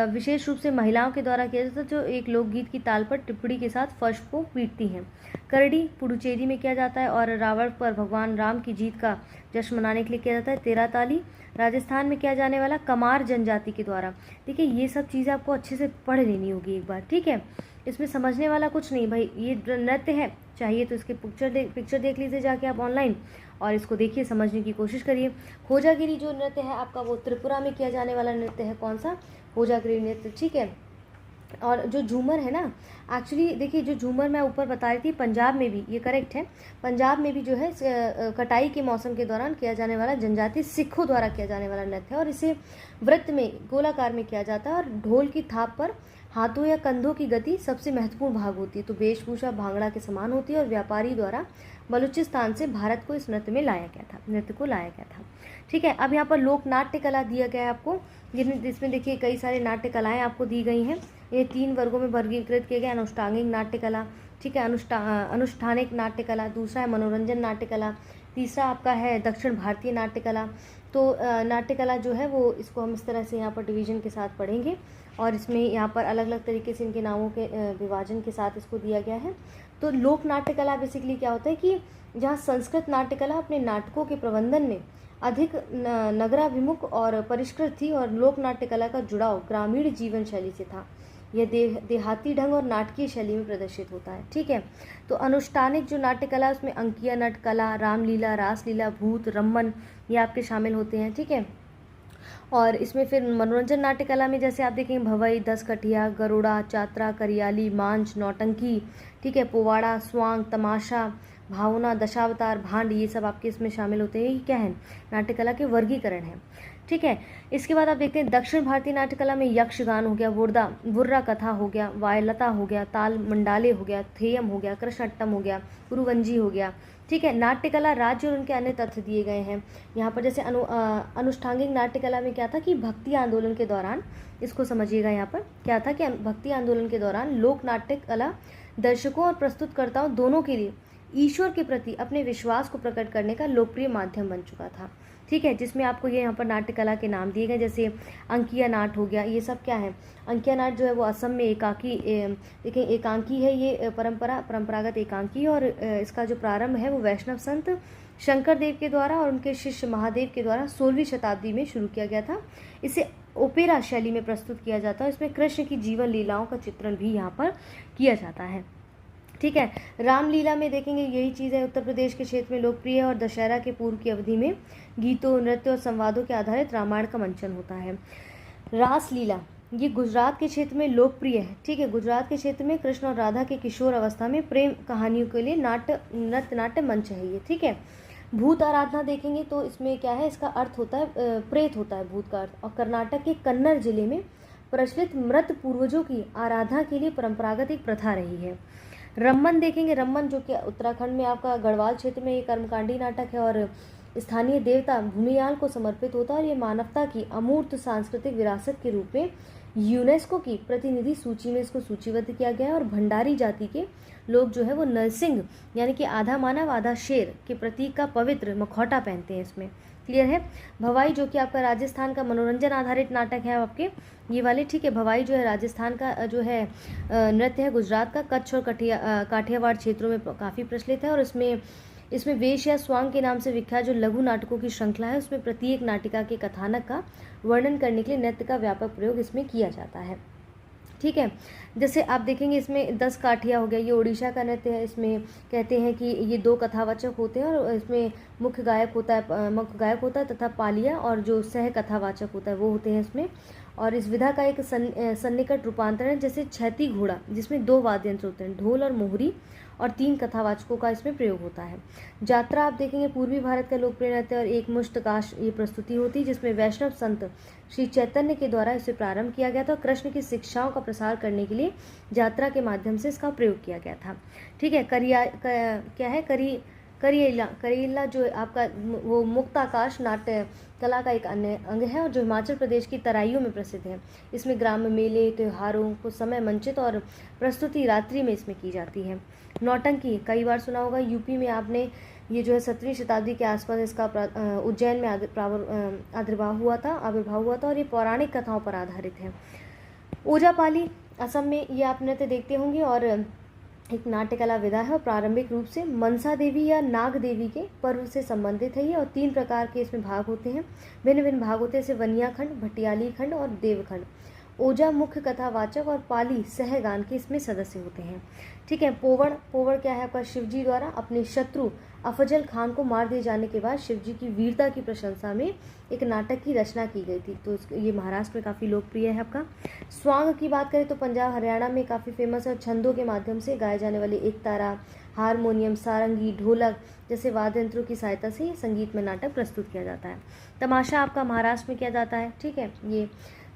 विशेष रूप से महिलाओं के द्वारा किया जाता है जो एक लोकगीत की ताल पर टिप्पड़ी के साथ फर्श को पीटती हैं। करड़ी पुडुचेरी में किया जाता है और रावण पर भगवान राम की जीत का जश्न मनाने के लिए किया जाता है। तेरा ताली राजस्थान में किया जाने वाला कमार जनजाति के द्वारा। देखिए ये सब चीज़ें आपको अच्छे से पढ़ लेनी होगी एक बार, ठीक है। इसमें समझने वाला कुछ नहीं भाई, ये नृत्य है, चाहिए तो इसके पिक्चर देख लीजिए जाके आप ऑनलाइन और इसको देखिए, समझने की कोशिश करिए। खोजागिरी जो नृत्य है आपका वो त्रिपुरा में किया जाने वाला नृत्य है, कौन सा, खोजागिरी नृत्य, ठीक है। और जो झूमर है ना, एक्चुअली देखिए जो झूमर मैं ऊपर बता रही थी पंजाब में भी ये करेक्ट है, पंजाब में भी जो है कटाई के मौसम के दौरान किया जाने वाला जनजातीय सिखों द्वारा किया जाने वाला नृत्य है और इसे वृत्त में गोलाकार में किया जाता है और ढोल की थाप पर हाथों या कंधों की गति सबसे महत्वपूर्ण भाग होती है। तो वेशभूषा भांगड़ा के समान होती है और व्यापारी द्वारा बलूचिस्तान से भारत को इस नृत्य को लाया गया था, ठीक है। अब यहाँ पर लोक नाट्य कला दिया गया है आपको, जिसमें देखिए कई सारे नाट्य कलाएँ आपको दी गई हैं। ये 3 वर्गों में वर्गीकृत किए गए, अनुष्ठांगिक नाट्य कला, ठीक है, अनुष्ठानिक नाट्य कला, दूसरा है मनोरंजन नाट्य कला, तीसरा आपका है दक्षिण भारतीय नाट्य कला। तो नाट्य कला जो है वो इसको हम इस तरह से यहाँ पर डिवीजन के साथ पढ़ेंगे और इसमें यहाँ पर अलग अलग तरीके से इनके नामों के विभाजन के साथ इसको दिया गया है। तो लोक नाट्य कला बेसिकली क्या होता है कि जहाँ संस्कृत नाट्य कला अपने नाटकों के प्रबंधन में अधिक नगराभिमुख और परिष्कृत थी और लोक नाट्य कला का जुड़ाव ग्रामीण जीवन शैली से था, यह देहाती ढंग और नाटकीय शैली में प्रदर्शित होता है, ठीक है। तो अनुष्ठानिक जो नाट्य कला उसमें अंकिया नट कला, रामलीला, रासलीला, भूत, रम्मन ये आपके शामिल होते हैं, ठीक है। और इसमें फिर मनोरंजन नाट्य कला में जैसे आप देखेंगे भवई, दसकठिया, गरुड़ा, चात्रा, करियाली, मांझ, नौटंकी, ठीक है, पोवाड़ा, स्वांग, तमाशा, भावना, दशावतार, भांड, ये सब आपके इसमें शामिल होते हैं। ये क्या है? नाट्य कला के वर्गीकरण है, ठीक है। इसके बाद आप देखते हैं दक्षिण भारतीय नाट्य कला में यक्षगान हो गया, वुर्रा कथा हो गया, वायलता हो गया, ताल मंडाले हो गया, थेयम हो गया, कृष्णअट्टम हो गया, कुरुवंजी हो गया, ठीक है। नाट्य कला राज्य और उनके अन्य तथ्य दिए गए हैं यहाँ पर। जैसे अनुष्ठांगिक नाट्य कला में क्या था कि भक्ति आंदोलन के दौरान, इसको समझिएगा, यहाँ पर क्या था कि भक्ति आंदोलन के दौरान लोक नाट्य कला दर्शकों और प्रस्तुतकर्ताओं दोनों के लिए ईश्वर के प्रति अपने विश्वास को प्रकट करने का लोकप्रिय माध्यम बन चुका था, ठीक है। जिसमें आपको ये यहाँ पर नाट्य कला के नाम दिए गए, जैसे अंकिया नाट हो गया। ये सब क्या है? अंकिया नाट जो है वो असम में देखिए एकांकी है, ये परंपरागत एकांकी है। और इसका जो प्रारंभ है वो वैष्णव संत शंकर देव के द्वारा और उनके शिष्य महादेव के द्वारा 16वीं शताब्दी में शुरू किया गया था। इसे ओपेरा शैली में प्रस्तुत किया जाता है। इसमें कृष्ण की जीवन लीलाओं का चित्रण भी यहाँ पर किया जाता है, ठीक है। रामलीला में देखेंगे यही चीज़ है, उत्तर प्रदेश के क्षेत्र में लोकप्रिय है। और दशहरा के पूर्व की अवधि में गीतों, नृत्य और संवादों के आधारित रामायण का मंचन होता है। रासलीला ये गुजरात के क्षेत्र में लोकप्रिय है, ठीक है। गुजरात के क्षेत्र में कृष्ण और राधा के किशोर अवस्था में प्रेम कहानियों के लिए नृत्य नाट्य मंच है ये, ठीक है। भूत आराधना देखेंगे तो इसमें क्या है, इसका अर्थ होता है प्रेत होता है भूत का अर्थ। और कर्नाटक के कन्नड़ जिले में प्रचलित मृत पूर्वजों की आराधना के लिए परंपरागत एक प्रथा रही है। रम्मन देखेंगे, रम्मन जो कि उत्तराखंड में आपका गढ़वाल क्षेत्र में ये कर्मकांडी नाटक है और स्थानीय देवता भूमियाल को समर्पित होता है। और ये मानवता की अमूर्त सांस्कृतिक विरासत के रूप में यूनेस्को की प्रतिनिधि सूची में इसको सूचीबद्ध किया गया है। और भंडारी जाति के लोग जो है वो नरसिंह यानी कि आधा मानव आधा शेर के प्रतीक का पवित्र मखौटा पहनते हैं इसमें, क्लियर है। भवाई जो कि आपका राजस्थान का मनोरंजन आधारित नाटक है आपके ये वाले, ठीक है। भवाई जो है राजस्थान का जो है नृत्य है, गुजरात का कच्छ और काठियावाड़ क्षेत्रों में काफ़ी प्रचलित है। और इसमें वेश या स्वांग के नाम से विख्यात जो लघु नाटकों की श्रृंखला है उसमें प्रत्येक नाटिका के कथानक का वर्णन करने के लिए नृत्य का व्यापक प्रयोग इसमें किया जाता है, ठीक है। जैसे आप देखेंगे इसमें 10 काठिया हो गया, ये उड़ीसा का नृत्य है। इसमें कहते हैं कि ये 2 कथावाचक होते हैं और इसमें मुख्य गायक होता है तथा पालिया और जो सह कथावाचक होता है वो होते हैं इसमें। और इस विधा का एक सन्निकट रूपांतरण है जैसे छैती घोड़ा, जिसमें 2 वाद्य यंत्र होते हैं, ढोल और मोहरी, और 3 कथावाचकों का इसमें प्रयोग होता है। जात्रा आप देखेंगे पूर्वी भारत का लोकप्रिय नृत्य और एक मुश्तकाश ये प्रस्तुति होती है जिसमें वैष्णव संत श्री चैतन्य के द्वारा इसे प्रारंभ किया गया था। कृष्ण की शिक्षाओं का प्रसार करने के लिए यात्रा के माध्यम से इसका प्रयोग किया गया था, ठीक है। करियला जो आपका वो मुक्ताकाश नाट्य कला का एक अन्य अंग है और जो हिमाचल प्रदेश की तराइयों में प्रसिद्ध है। इसमें ग्राम्य मेले त्योहारों को समय मंचित और प्रस्तुति रात्रि में इसमें की जाती है। नौटंकी कई बार सुना होगा, यूपी में आपने ये जो है 17वीं शताब्दी के आसपास इसका उज्जैन में आविर्भाव हुआ था और ये पौराणिक कथाओं पर आधारित है। ओजापाली असम में ये आप नृत्य देखते होंगे और एक नाट्य कला विधा है और प्रारंभिक रूप से मनसा देवी या नाग देवी के पर्व से संबंधित है ये। और 3 प्रकार के इसमें भाग होते हैं, भिन्न भिन्न भाग होते हैं जैसे वनिया खंड, भटियाली खंड और देवखंड। ओजा मुख्य कथावाचक और पाली सहगान के इसमें सदस्य होते हैं, ठीक है। पोवड़ क्या है आपका, शिवजी द्वारा अपने शत्रु अफजल खान को मार दिए जाने के बाद शिवजी की वीरता की प्रशंसा में एक नाटक की रचना की गई थी, तो ये महाराष्ट्र में काफ़ी लोकप्रिय है आपका। स्वांग की बात करें तो पंजाब हरियाणा में काफ़ी फेमस है। छंदों के माध्यम से गाए जाने वाले एक तारा, हारमोनियम, सारंगी, ढोलक जैसे वाद्य यंत्रों की सहायता से ये संगीत में नाटक प्रस्तुत किया जाता है। तमाशा आपका महाराष्ट्र में किया जाता है, ठीक है। ये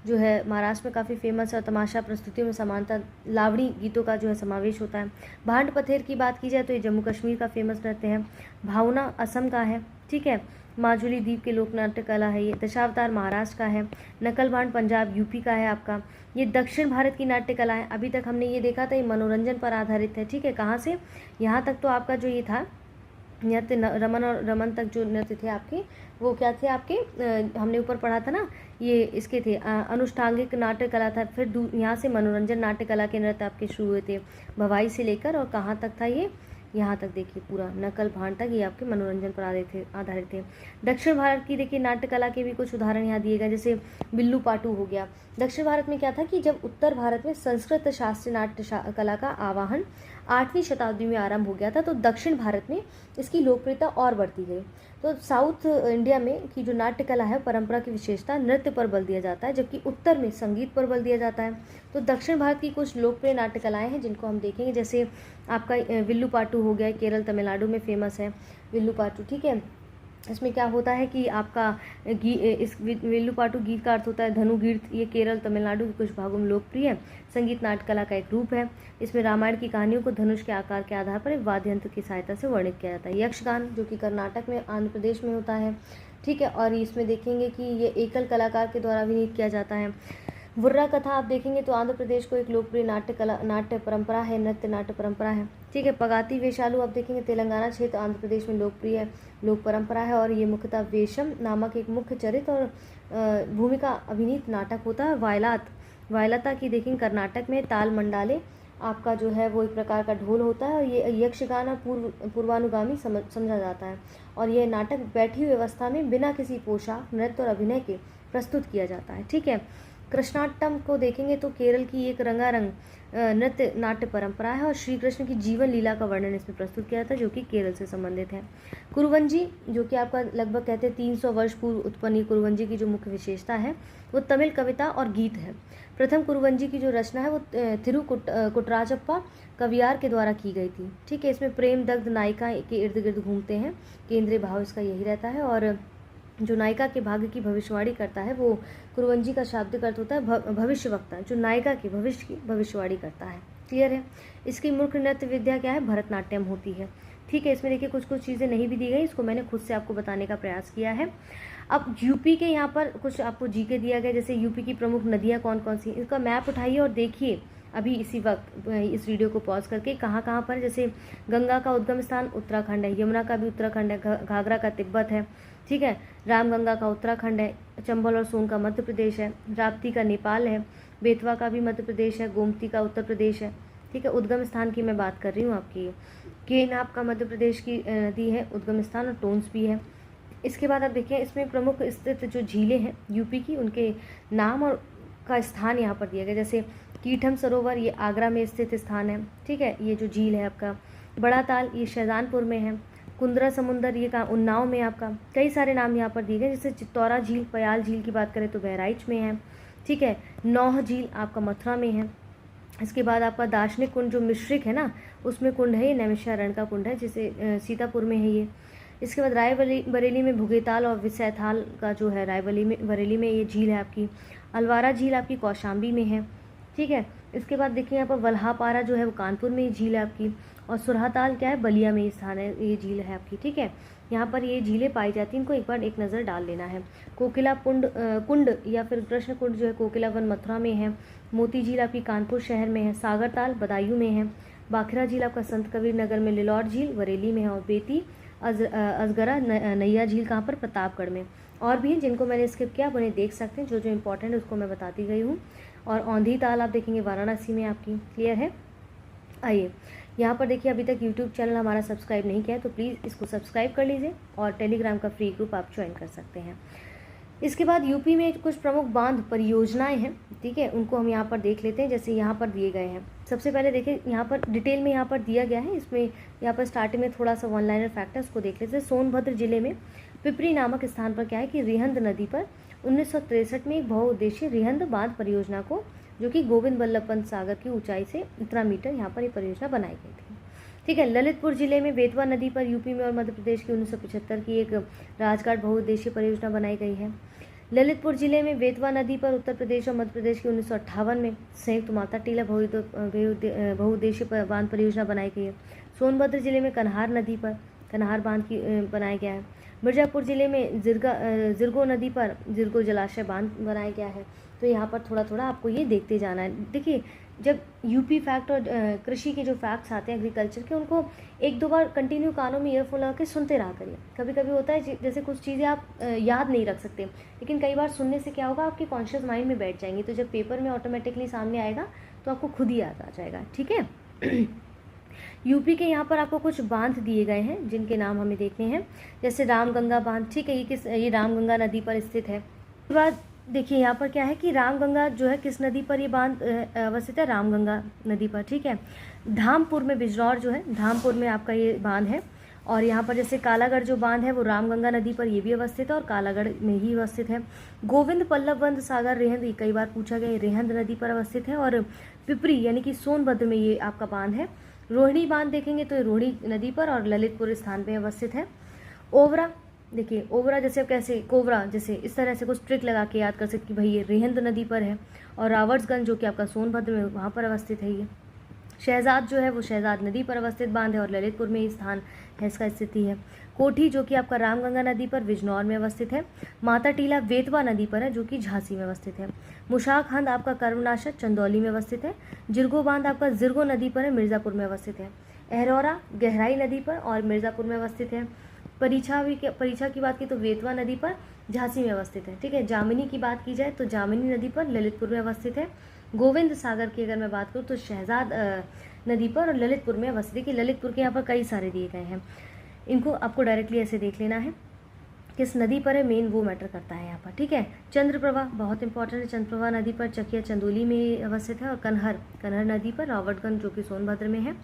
जो है महाराष्ट्र में काफ़ी फेमस है और तमाशा प्रस्तुतियों में समानता लावड़ी गीतों का जो है समावेश होता है। भांड पथेर की बात की जाए तो ये जम्मू कश्मीर का फेमस नृत्य है। भावना असम का है, ठीक है। माजुली द्वीप के लोक नाट्य कला है ये। दशावतार महाराष्ट्र का है। नकल भांड पंजाब यूपी का है आपका। ये दक्षिण भारत की नाट्य कला है। अभी तक हमने ये देखा था ये मनोरंजन पर आधारित है, ठीक है। कहाँ से यहाँ तक तो आपका जो ये था नृत्य रमन तक जो नृत्य थे आपके वो क्या थे आपके हमने ऊपर पढ़ा था ना, ये इसके थे अनुष्ठांगिक नाट्य कला था। फिर यहाँ से मनोरंजन नाट्य कला के नृत्य आपके शुरू हुए थे भवाई से लेकर, और कहाँ तक था ये, यहाँ तक देखिए पूरा नकल भांड तक ये आपके मनोरंजन पर आधारित थे। दक्षिण भारत की देखिए नाट्य कला के भी कुछ उदाहरण यहाँ दिए गए, जैसे बिल्लू पाटू हो गया। दक्षिण भारत में क्या था कि जब उत्तर भारत में संस्कृत शास्त्रीय नाट्य कला का आवाहन 8वीं शताब्दी में आरंभ हो गया था, तो दक्षिण भारत में इसकी लोकप्रियता और बढ़ती गई। तो साउथ इंडिया में की जो नाट्य कला है, परंपरा की विशेषता नृत्य पर बल दिया जाता है, जबकि उत्तर में संगीत पर बल दिया जाता है। तो दक्षिण भारत की कुछ लोकप्रिय नाट्य कलाएँ हैं जिनको हम देखेंगे, जैसे आपका विल्लू पाटू हो गया, केरल तमिलनाडु में फेमस है विल्लू पाटू, ठीक है। इसमें क्या होता है कि आपका इस विल्लू पाटू गीत का अर्थ होता है धनुगीत। ये केरल तमिलनाडु के कुछ भागों में लोकप्रिय है। संगीत नाट्य कला का एक रूप है। इसमें रामायण की कहानियों को धनुष के आकार के आधार पर एक वाद्य यंत्र की सहायता से वर्णित किया जाता है। यक्षगान जो कि कर्नाटक में, आंध्र प्रदेश में होता है, ठीक है। और इसमें देखेंगे कि ये एकल कलाकार के द्वारा अभिनीत किया जाता है। बुर्रा कथा आप देखेंगे तो आंध्र प्रदेश को एक लोकप्रिय नाट्य परंपरा है, नृत्य नाट्य परंपरा है, ठीक है। पगाती वेशालू आप देखेंगे तेलंगाना क्षेत्र, आंध्र प्रदेश में लोकप्रिय लोक परंपरा है, और ये मुख्यतः वेशम नामक एक मुख्य चरित्र और भूमिका अभिनीत नाटक होता है। वायलाता की देखेंगे कर्नाटक में, ताल मंडाले आपका जो है वो एक प्रकार का ढोल होता है, और ये यक्षगान और पूर्वानुगामी समझा जाता है। और यह नाटक बैठी हुई अवस्था में बिना किसी पोशाक, नृत्य और अभिनय के प्रस्तुत किया जाता है, ठीक है। कृष्णाटम को देखेंगे तो केरल की एक रंगारंग नृत्य नाट्य परंपरा है, और श्री कृष्ण की जीवन लीला का वर्णन इसमें प्रस्तुत किया जाता है, जो कि केरल से संबंधित है। कुरुवंजी जो कि आपका लगभग कहते हैं 300 वर्ष पूर्व उत्पन्न, ये कुरुवंजी की जो मुख्य विशेषता है वो तमिल कविता और गीत है। प्रथम कुरुवंजी की जो रचना है वो थिरुकुट्राजप्पा कवियार के द्वारा की गई थी, ठीक है। इसमें प्रेम दग्ध नायिका के इर्द गिर्द घूमते हैं, केंद्रीय भाव इसका यही रहता है। और जो नायिका के भाग्य की भविष्यवाणी करता है वो कुरुवंजी का शाब्दिक अर्थ होता है भविष्यवक्ता, जो नायिका के भविष्य की भविष्यवाणी करता है। क्लियर है। इसकी मुख्य नृत्य विद्या क्या है, भरतनाट्यम होती है, ठीक है। इसमें देखिए कुछ चीज़ें नहीं भी दी गई, इसको मैंने खुद से आपको बताने का प्रयास किया है। अब यूपी के यहाँ पर कुछ आपको जीके दिया गया, जैसे यूपी की प्रमुख नदियाँ कौन कौन सी, इसका मैप उठाइए और देखिए अभी इसी वक्त इस वीडियो को पॉज करके कहाँ कहाँ पर। जैसे गंगा का उद्गम स्थान उत्तराखंड है, यमुना का भी उत्तराखंड है, घाघरा का तिब्बत है, ठीक है। रामगंगा का उत्तराखंड है, चंबल और सोन का मध्य प्रदेश है, राप्ती का नेपाल है, बेतवा का भी मध्य प्रदेश है, गोमती का उत्तर प्रदेश है, ठीक है। उद्गम स्थान की मैं बात कर रही हूँ आपकी, केन आपका मध्य प्रदेश की नदी है उद्गम स्थान, और टोन्स भी है। इसके बाद आप देखिए इसमें प्रमुख स्थित जो झीलें हैं यूपी की, उनके नाम और का स्थान यहाँ पर दिया गया। जैसे कीठम सरोवर ये आगरा में स्थित स्थान है, ठीक है। ये जो झील है आपका बड़ा ताल ये शाहजहानपुर में है, कुंद्रा समुंदर ये कहाँ उन्नाव में आपका। कई सारे नाम यहाँ पर दिए गए, जैसे चित्तौरा झील, पयाल झील की बात करें तो बहराइच में है, ठीक है। नौह झील आपका मथुरा में है। इसके बाद आपका दार्शनिक कुंड जो मिश्रिक है ना उसमें कुंड है, ये नैमिषारण्य का कुंड है, जिसे सीतापुर में है ये। इसके बाद रायबरेली में भुगेताल और विसैथाल का जो है बरेली में ये झील है आपकी। अलवारा झील आपकी कौशाम्बी में है, ठीक है। इसके बाद देखिए यहाँ पर वल्हापारा जो है वो कानपुर में ये झील है आपकी, और सुरहाताल क्या है बलिया में ये स्थान है, ये झील है आपकी, ठीक है। यहाँ पर ये झीलें पाई जाती हैं, इनको एक बार एक नज़र डाल लेना है। कोकिला कुंड या फिर कृष्ण कुंड जो है कोकिला वन मथुरा में है। मोती झील आपकी कानपुर शहर में है। सागर ताल बदायूं में है। बाखरा झील आपका संत कबीर नगर में। लिलौर झील बरेली में है। और बेती अजगरा नैया झील कहाँ पर, प्रतापगढ़ में। और भी जिनको मैंने स्किप किया आप उन्हें देख सकते हैं, जो जो इंपॉर्टेंट है उसको मैं बताती गई हूँ। और औंधी ताल आप देखेंगे वाराणसी में आपकी। क्लियर है। आइए यहाँ पर देखिए, अभी तक यूट्यूब चैनल हमारा सब्सक्राइब नहीं किया है तो प्लीज़ इसको सब्सक्राइब कर लीजिए, और टेलीग्राम का फ्री ग्रुप आप ज्वाइन कर सकते हैं। इसके बाद यूपी में कुछ प्रमुख बांध परियोजनाएं हैं, ठीक है, उनको हम यहाँ पर देख लेते हैं। जैसे यहाँ पर दिए गए हैं, सबसे पहले देखिए यहाँ पर डिटेल में यहाँ पर दिया गया है। इसमें यहाँ पर स्टार्टिंग में थोड़ा सा वन लाइनर फैक्ट है, उसको देख लेते हैं। सोनभद्र जिले में पिपरी नामक स्थान पर क्या है कि रिहंद नदी पर 1963 में एक बहुउद्देशीय रिहंद बांध परियोजना को, जो कि गोविंद बल्लभ पंत सागर की ऊंचाई से इतना मीटर यहाँ पर ये परियोजना बनाई गई थी, ठीक है। ललितपुर जिले में बेतवा नदी पर यूपी में और मध्य प्रदेश की 1975 की एक राजघाट बहुउद्देशीय परियोजना बनाई गई है। ललितपुर जिले में बेतवा नदी पर उत्तर प्रदेश और मध्य प्रदेश की 1958 में संयुक्त माता टीला बहुउद्देशीय बांध परियोजना बनाई गई है। सोनभद्र जिले में कन्हार नदी पर कन्हार बांध की बनाया गया है। मिर्जापुर जिले में जिरगो नदी पर जिरगो जलाशय बांध बनाया गया है। तो यहाँ पर थोड़ा थोड़ा आपको ये देखते जाना है। देखिए, जब यूपी फैक्ट और कृषि के जो फैक्ट्स आते हैं एग्रीकल्चर के, उनको एक दो बार कंटिन्यू कानों में ईयरफोन लगा के सुनते रहा करिए। कभी कभी होता है जैसे कुछ चीज़ें आप याद नहीं रख सकते, लेकिन कई बार सुनने से क्या होगा, आपके कॉन्शियस माइंड में बैठ जाएंगी। तो जब पेपर में ऑटोमेटिकली सामने आएगा तो आपको खुद ही याद आ जाएगा, ठीक है। यूपी के यहाँ पर आपको कुछ बांध दिए गए हैं जिनके नाम हमें देखने हैं। जैसे रामगंगा बांध, ठीक है, ये रामगंगा नदी पर स्थित है। उसके बाद देखिए यहाँ पर क्या है कि रामगंगा जो है किस नदी पर ये बांध अवस्थित है, रामगंगा नदी पर, ठीक है। धामपुर में, बिजनौर जो है धामपुर में आपका ये बांध है। और यहाँ पर जैसे कालागढ़ जो बांध है वो रामगंगा नदी पर ये भी अवस्थित है और कालागढ़ में ही अवस्थित है। गोविंद पल्लव बंद सागर रेहंद, ये कई बार पूछा गया, रेहंद नदी पर अवस्थित है। और पिपरी यानी कि सोनभद्र में ये आपका बांध है। रोहिणी बांध देखेंगे तो ये रोहिणी नदी पर और ललितपुर स्थान पर अवस्थित है। ओवरा, देखिए ओवरा जैसे कैसे, कोवरा जैसे, इस तरह से कुछ ट्रिक लगा के याद कर सकते कि भाई ये रेहंद नदी पर है। और रावर्ट्सगंज जो कि आपका सोनभद्र में, वहाँ पर अवस्थित है ये। शहजाद जो है वो शहजाद नदी पर अवस्थित बांध है और ललितपुर में ही स्थान है इसका स्थिति है। कोठी जो कि आपका रामगंगा नदी पर बिजनौर में अवस्थित है। माता टीला वेतवा नदी पर है जो कि झांसी में अवस्थित है। मुशाकहंद आपका कर्मनाशक चंदौली में अवस्थित है। जिरगो बांध आपका जिरगो नदी पर है, मिर्ज़ापुर में अवस्थित है। अहरौरा गहराई नदी पर और मिर्ज़ापुर में अवस्थित है। परीक्षा की बात की तो वेतवा नदी पर झांसी में अवस्थित है, ठीक है। जामिनी की बात की जाए तो जामिनी नदी पर ललितपुर में अवस्थित है। गोविंद सागर की अगर मैं बात करूँ तो शहजाद नदी पर और ललितपुर में अवस्थित है। कि ललितपुर के यहाँ पर कई सारे दिए गए हैं, इनको आपको डायरेक्टली ऐसे देख लेना है, किस नदी पर है मेन वो मैटर करता है यहाँ पर, ठीक है। चंद्रप्रभा बहुत इंपॉर्टेंट है, चंद्रप्रभा नदी पर चकिया चंदौली में अवस्थित है। और कन्हर नदी पर रावटगंज जो कि सोनभद्र में है।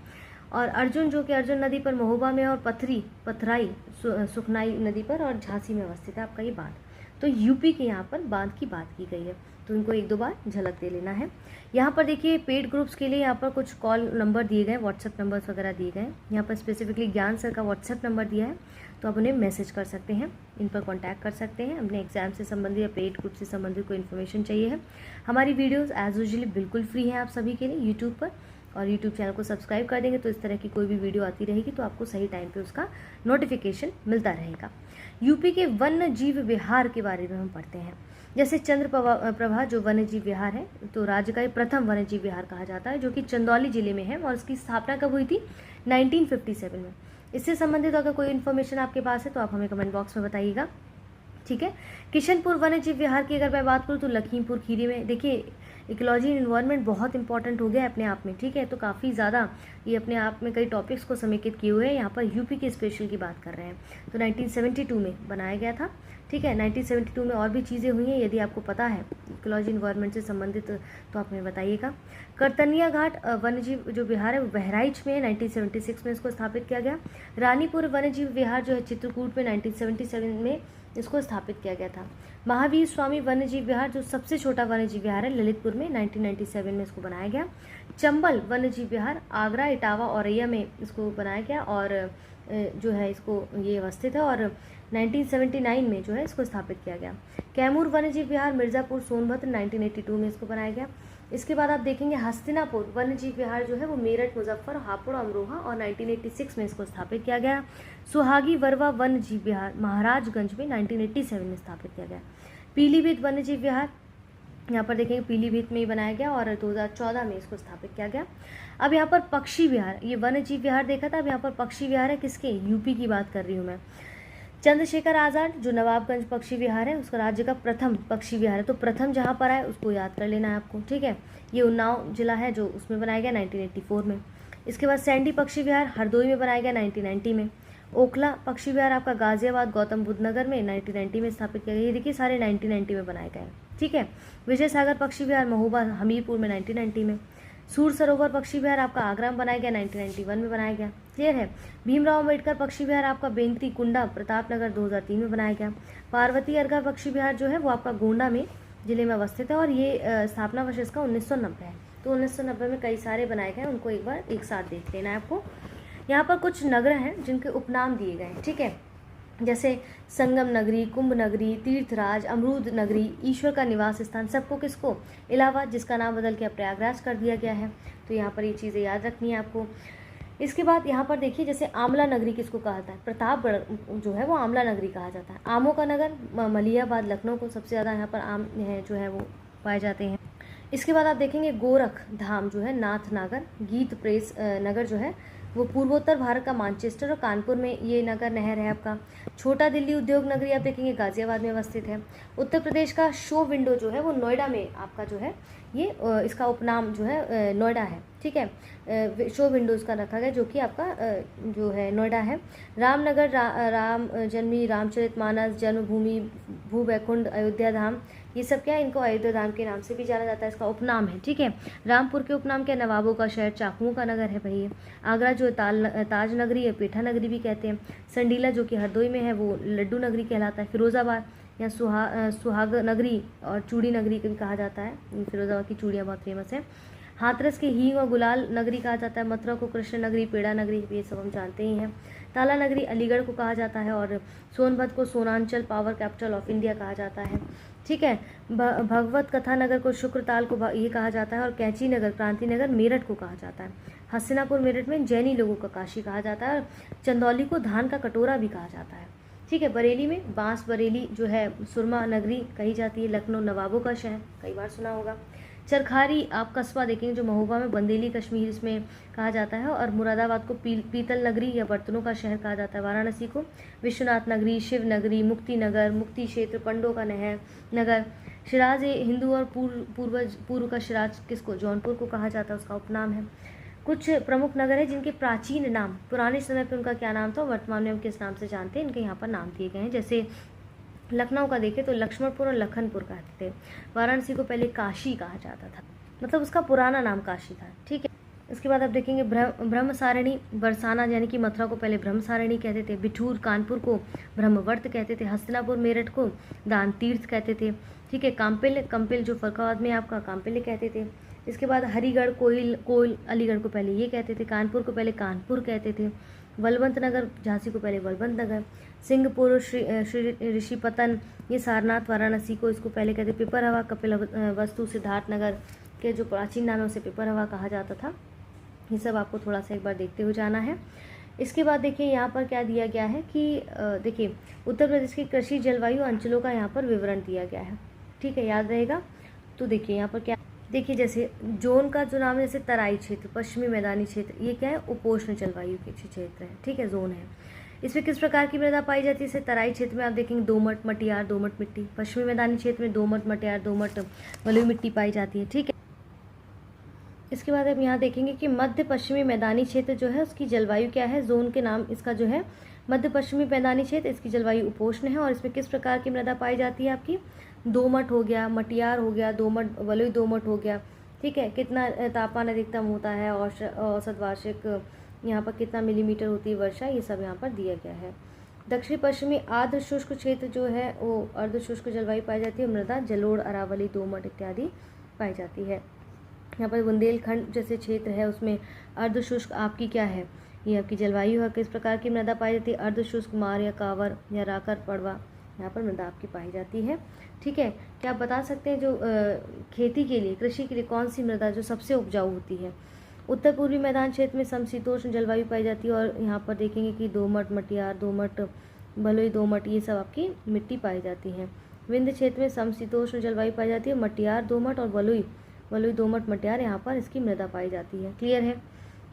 और अर्जुन जो कि अर्जुन नदी पर महोबा में। और पथराई सुखनाई नदी पर और झांसी में अवस्थित है आपका ये बांध। तो यूपी के यहाँ पर बांध की बात की गई है, तो इनको एक दो बार झलक दे लेना है। यहाँ पर देखिए पेड ग्रुप्स के लिए यहाँ पर कुछ कॉल नंबर दिए गए, व्हाट्सएप नंबर्स वगैरह दिए गए। यहाँ पर स्पेसिफिकली ज्ञान सर का व्हाट्सएप नंबर दिया है, तो आप उन्हें मैसेज कर सकते हैं, इन पर कॉन्टैक्ट कर सकते हैं। अपने एग्जाम से संबंधित या पेड ग्रुप से संबंधित कोई इन्फॉर्मेशन चाहिए है। हमारी वीडियोज़ एज यूजुअली बिल्कुल फ्री हैं आप सभी के लिए यूट्यूब पर, और यूट्यूब चैनल को सब्सक्राइब कर देंगे तो इस तरह की कोई भी वीडियो आती रहेगी तो आपको सही टाइम पे उसका नोटिफिकेशन मिलता रहेगा। यूपी के वन्य जीव विहार के बारे में हम पढ़ते हैं। जैसे चंद्रप्रभा जो वन्य जीव विहार है, तो राज्य का ये प्रथम वन्य जीव विहार कहा जाता है, जो कि चंदौली जिले में है। और इसकी स्थापना कब हुई थी? 1957 में। इससे संबंधित अगर कोई इन्फॉर्मेशन आपके पास है तो आप हमें कमेंट बॉक्स में बताइएगा, ठीक है। किशनपुर वन्य जीव विहार की अगर मैं बात करूँ तो लखीमपुर खीरी में। देखिए इकोलॉजी एंड इन्वायरमेंट बहुत इंपॉर्टेंट हो गया है अपने आप में, ठीक है। तो काफ़ी ज़्यादा ये अपने आप में कई टॉपिक्स को समेकित किए हुए हैं। यहाँ पर यूपी के स्पेशल की बात कर रहे हैं, तो 1972 में बनाया गया था, ठीक है। 1972 में और भी चीज़ें हुई हैं, यदि आपको पता है इकोलॉजी इन्वायरमेंट से संबंधित तो आप हमें बताइएगा। करतनिया घाट वन्यजीव जो विहार है वो बहराइच में 1976 में इसको स्थापित किया गया। रानीपुर वन्यजीव विहार जो है चित्रकूट में 1977 में इसको स्थापित किया गया था। महावीर स्वामी वन्यजीव विहार जो सबसे छोटा वन्यजीव विहार है ललितपुर में 1997 में इसको बनाया गया। चंबल वन्यजीव विहार आगरा, इटावा, औरैया में इसको बनाया गया और जो है इसको ये अवस्थित है और 1979 में जो है इसको स्थापित किया गया। कैमूर वन्यजीव विहार मिर्ज़ापुर सोनभद्र 1982 में इसको बनाया गया। इसके बाद आप देखेंगे हस्तिनापुर वन्यजीव विहार जो है वो मेरठ, मुजफ्फर, हापुड़, अमरोहा और 1986 में इसको स्थापित किया गया। सुहागी वरवा वन्यजीव विहार महाराजगंज में 1987 में स्थापित किया गया। पीलीभीत वन्यजीव विहार यहाँ पर देखेंगे पीलीभीत में ही बनाया गया और 2014 में इसको स्थापित किया गया। अब यहाँ पर पक्षी विहार, ये वन्यजीव विहार देखा था, अब यहाँ पर पक्षी विहार है किसके? यूपी की बात कर रही हूँ मैं। चंद्रशेखर आज़ाद जो नवाबगंज पक्षी विहार है उसका राज्य का प्रथम पक्षी विहार है, तो प्रथम जहाँ पर आए उसको याद कर लेना है आपको, ठीक है। ये उन्नाव जिला है जो उसमें बनाया गया 1984 में। इसके बाद सैंडी पक्षी विहार हरदोई में बनाया गया 1990 में। ओखला पक्षी विहार आपका गाजियाबाद गौतम बुद्ध नगर में 1990 में स्थापित किया गया। ये देखिए सारे 1990 में बनाए गए, ठीक है। विजय सागर पक्षी विहार महोबा हमीरपुर में 1990 में। सूर सरोवर पक्षी विहार आपका आगरा में बनाया गया 1991 में बनाया गया, क्लियर है। भीमराव अम्बेडकर पक्षी विहार आपका बेंती कुंडा प्रतापनगर 2003 में बनाया गया। पार्वती अर्घा पक्षी विहार जो है वो आपका गोंडा में जिले में अवस्थित है और ये स्थापना वर्ष इसका 1990 है। तो 1990 में कई सारे बनाए गए, उनको एक बार एक साथ देख लेना है आपको। यहाँ पर कुछ नगर हैं जिनके उपनाम दिए गए हैं, ठीक है। जैसे संगम नगरी, कुंभ नगरी, तीर्थराज, अमरूद नगरी, ईश्वर का निवास स्थान, सबको किसको? इलाहाबाद, जिसका नाम बदल के प्रयागराज कर दिया गया है। तो यहाँ पर ये चीज़ें याद रखनी है आपको। इसके बाद यहाँ पर देखिए जैसे आमला नगरी किसको कहा जाता है? प्रतापगढ़ जो है वो आमला नगरी कहा जाता है। आमों का नगर मलियाबाद लखनऊ को सबसे ज़्यादा यहाँ पर आम है जो है वो पाए जाते हैं। इसके बाद आप देखेंगे गोरख धाम जो है नाथनगर, गीत प्रेस नगर जो है वो पूर्वोत्तर भारत का मानचेस्टर और कानपुर में ये नगर नहर है आपका। छोटा दिल्ली उद्योग नगरी आप देखेंगे गाजियाबाद में अवस्थित है। उत्तर प्रदेश का शो विंडो जो है वो नोएडा में आपका जो है ये इसका उपनाम जो है नोएडा है, ठीक है। शो विंडो इसका रखा गया जो कि आपका जो है नोएडा है। रामनगर राम जन्मी, रामचरितमानस, जन्मभूमि, भूवैकुंठ, अयोध्या धाम, ये सब क्या है, इनको अयोध्या धाम के नाम से भी जाना जाता है, इसका उपनाम है। ठीक है, रामपुर के उपनाम क्या, नवाबों का शहर, चाकुओं का नगर है भाई। आगरा जो ताज नगरी है, पेठा नगरी भी कहते हैं। संडीला जो कि हरदोई में है, वो लड्डू नगरी कहलाता है। फिरोजाबाद या सुहाग नगरी और चूड़ी नगरी भी कहा जाता है, फिरोजाबाद की चूड़ियाँ बहुत फेमस हैं। हाथरस के हींग और गुलाल नगरी कहा जाता है। मथुरा को कृष्ण नगरी, पेड़ा नगरी, ये सब हम जानते ही हैं। ताला नगरी अलीगढ़ को कहा जाता है और सोनभद्र को Sonanchal power capital of India कहा जाता है। ठीक है, भगवत कथा नगर को शुक्रताल को ये कहा जाता है और कैंची नगर, क्रांति नगर मेरठ को कहा जाता है। हस्तिनापुर मेरठ में जैनी लोगों का काशी कहा जाता है और चंदौली को धान का कटोरा भी कहा जाता है। ठीक है, बरेली में बांस बरेली जो है सुरमा नगरी कही जाती है। लखनऊ नवाबों का शहर, कई बार सुना होगा। चरखारी आप कस्बा देखेंगे जो महोबा में, बंदेली कश्मीर इसमें कहा जाता है और मुरादाबाद को पीतल नगरी या बर्तनों का शहर कहा जाता है। वाराणसी को विश्वनाथ नगरी, शिव नगरी, मुक्ति नगर, मुक्ति क्षेत्र, पंडों का नगर। शिराज हिंदू और पूर्व का शिराज किसको, जौनपुर को कहा जाता है, उसका उपनाम है। कुछ प्रमुख नगर है जिनके प्राचीन नाम, पुराने समय पर उनका क्या नाम था, वर्तमान में हम किस नाम से जानते हैं, इनके यहाँ पर नाम दिए गए हैं। जैसे लखनऊ का देखें तो लक्ष्मणपुर और लखनपुर कहते थे। वाराणसी को पहले काशी कहा जाता था, मतलब उसका पुराना नाम काशी था। ठीक है, इसके बाद आप देखेंगे ब्रह्मसारणी बरसाना यानी कि मथुरा को पहले ब्रह्मसारणी कहते थे। बिठूर कानपुर को ब्रह्मवर्त कहते थे। हस्तिनापुर मेरठ को दान तीर्थ कहते थे। ठीक है, कंपिल जो फरखाबाद में आपका काम्पिल्य कहते थे। इसके बाद हरिगढ़ कोयल अलीगढ़ को पहले ये कहते थे। कानपुर को पहले कानपुर कहते थे। बलवंत नगर झांसी को पहले बलवंत नगर। सिंहपुर श्री ऋषिपतन ये सारनाथ वाराणसी को इसको पहले कहते। पिपरहवा कपिल वस्तु सिद्धार्थ नगर के जो प्राचीन नामों से पिपरहवा कहा जाता था। ये सब आपको थोड़ा सा एक बार देखते हुए जाना है। इसके बाद देखिए यहाँ पर क्या दिया गया है कि देखिए उत्तर प्रदेश की कृषि जलवायु अंचलों का यहाँ पर विवरण दिया गया है। ठीक है, याद रहेगा। तो देखिए यहाँ पर क्या, देखिए जैसे जोन का जो नाम है, जैसे तराई क्षेत्र, पश्चिमी मैदानी क्षेत्र, ये क्या है, उपोष्ण जलवायु के क्षेत्र है। ठीक है, जोन है। इसमें किस प्रकार की मृदा पाई जाती है, जैसे तराई क्षेत्र में आप देखेंगे दोमट मटियार दोमट मिट्टी। पश्चिमी मैदानी क्षेत्र में दोमट मटियार दोमट बलुई मिट्टी पाई जाती है। ठीक है, इसके बाद आप यहाँ देखेंगे कि मध्य पश्चिमी मैदानी क्षेत्र जो है उसकी जलवायु क्या है, जोन के नाम इसका जो है मध्य पश्चिमी मैदानी क्षेत्र, इसकी जलवायु उपोष्ण है। और इसमें किस प्रकार की मृदा पाई जाती है, आपकी दोमट हो गया, मटियार हो गया, दोमट बलुई दोमट हो गया। ठीक है, कितना तापमान अधिकतम होता है, औसत वार्षिक यहाँ पर कितना मिलीमीटर होती है वर्षा, ये सब यहाँ पर दिया गया है। दक्षिण पश्चिमी आर्द्र शुष्क क्षेत्र जो है वो अर्ध शुष्क जलवायु पाई जाती है। मृदा जलोढ़, अरावली, दोमट इत्यादि पाई जाती है। यहाँ पर बुंदेलखंड जैसे क्षेत्र है उसमें अर्ध शुष्क आपकी क्या है, ये आपकी जलवायु है। किस प्रकार की मृदा पाई जाती है, अर्ध शुष्क मार या कावर या राकर पड़वा, यहाँ पर मृदा आपकी पाई जाती है। ठीक है, क्या आप बता सकते हैं जो खेती के लिए, कृषि के लिए कौन सी मृदा जो सबसे उपजाऊ होती है। उत्तर पूर्वी मैदान क्षेत्र में समशीतोष्ण जलवायु पाई जाती है और यहाँ पर देखेंगे कि दोमट मटियार दोमट बलुई दोमट ये सब आपकी मिट्टी पाई जाती है। विंध्य क्षेत्र में समशीतोष्ण जलवायु पाई जाती है, मटियार दोमट और बलुई दोमट मटियार यहाँ पर इसकी मृदा पाई जाती है। क्लियर है,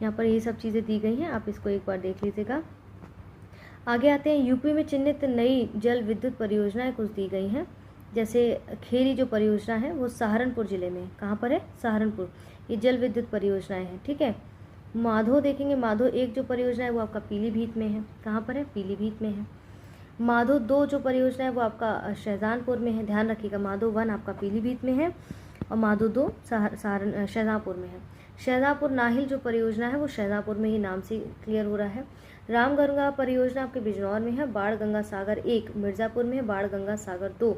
यहाँ पर ये सब चीज़ें दी गई हैं, आप इसको एक बार देख लीजिएगा। आगे आते हैं, यूपी में चिन्हित नई जल विद्युत परियोजनाएं कुछ दी गई हैं। जैसे खेरी जो परियोजना है वो सहारनपुर जिले में, कहाँ पर है, सहारनपुर, ये जल विद्युत परियोजनाएं हैं। ठीक है, माधो देखेंगे, माधो एक जो परियोजना है वो आपका पीलीभीत में है, कहाँ पर है, पीलीभीत में है। माधो दो जो परियोजना है वो आपका शाहजहांपुर में है, ध्यान रखिएगा। माधो वन आपका पीलीभीत में है और माधो दो शाहजहांपुर में है। शाहजहांपुर नाहिल जो परियोजना है वो शाहजहांपुर में ही नाम से क्लियर हो रहा है। रामगंगा परियोजना आपके बिजनौर में है। बाढ़ गंगा सागर 1 मिर्ज़ापुर में है। बाढ़ गंगा सागर 2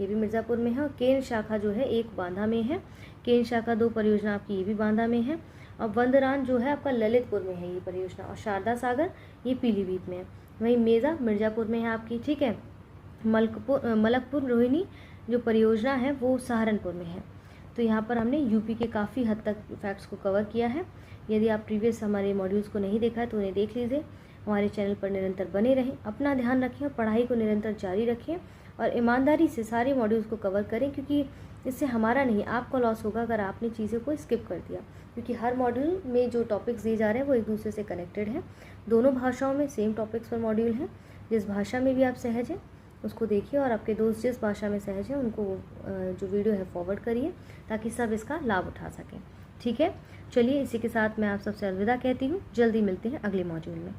ये भी मिर्ज़ापुर में है। और केन शाखा जो है 1 बांधा में है। केन शाखा 2 परियोजना आपकी ये भी बांधा में है। और वंदरान जो है आपका ललितपुर में है ये परियोजना। और शारदा सागर ये पीलीभीत में है। वहीं मेजा मिर्ज़ापुर में है आपकी। ठीक है, मलकपुर रोहिणी जो परियोजना है वो सहारनपुर में है। तो यहाँ पर हमने यूपी के काफ़ी हद तक फैक्ट्स को कवर किया है। यदि आप प्रीवियस हमारे मॉड्यूल्स को नहीं देखा है तो उन्हें देख लीजिए। हमारे चैनल पर निरंतर बने रहें, अपना ध्यान रखें और पढ़ाई को निरंतर जारी रखें और ईमानदारी से सारे मॉड्यूल्स को कवर करें, क्योंकि इससे हमारा नहीं आपका लॉस होगा अगर आपने चीज़ों को स्किप कर दिया। क्योंकि हर मॉड्यूल में जो टॉपिक्स दिए जा रहे हैं वो एक दूसरे से कनेक्टेड हैं। दोनों भाषाओं में सेम टॉपिक्स पर मॉड्यूल हैं। जिस भाषा में भी आप सहज हैं उसको देखिए और आपके दोस्त जिस भाषा में सहज हैं उनको जो वीडियो है फॉरवर्ड करिए ताकि सब इसका लाभ उठा सकें। ठीक है, चलिए इसी के साथ मैं आप सबसे अलविदा कहती हूँ। जल्दी मिलते हैं अगले मॉड्यूल में।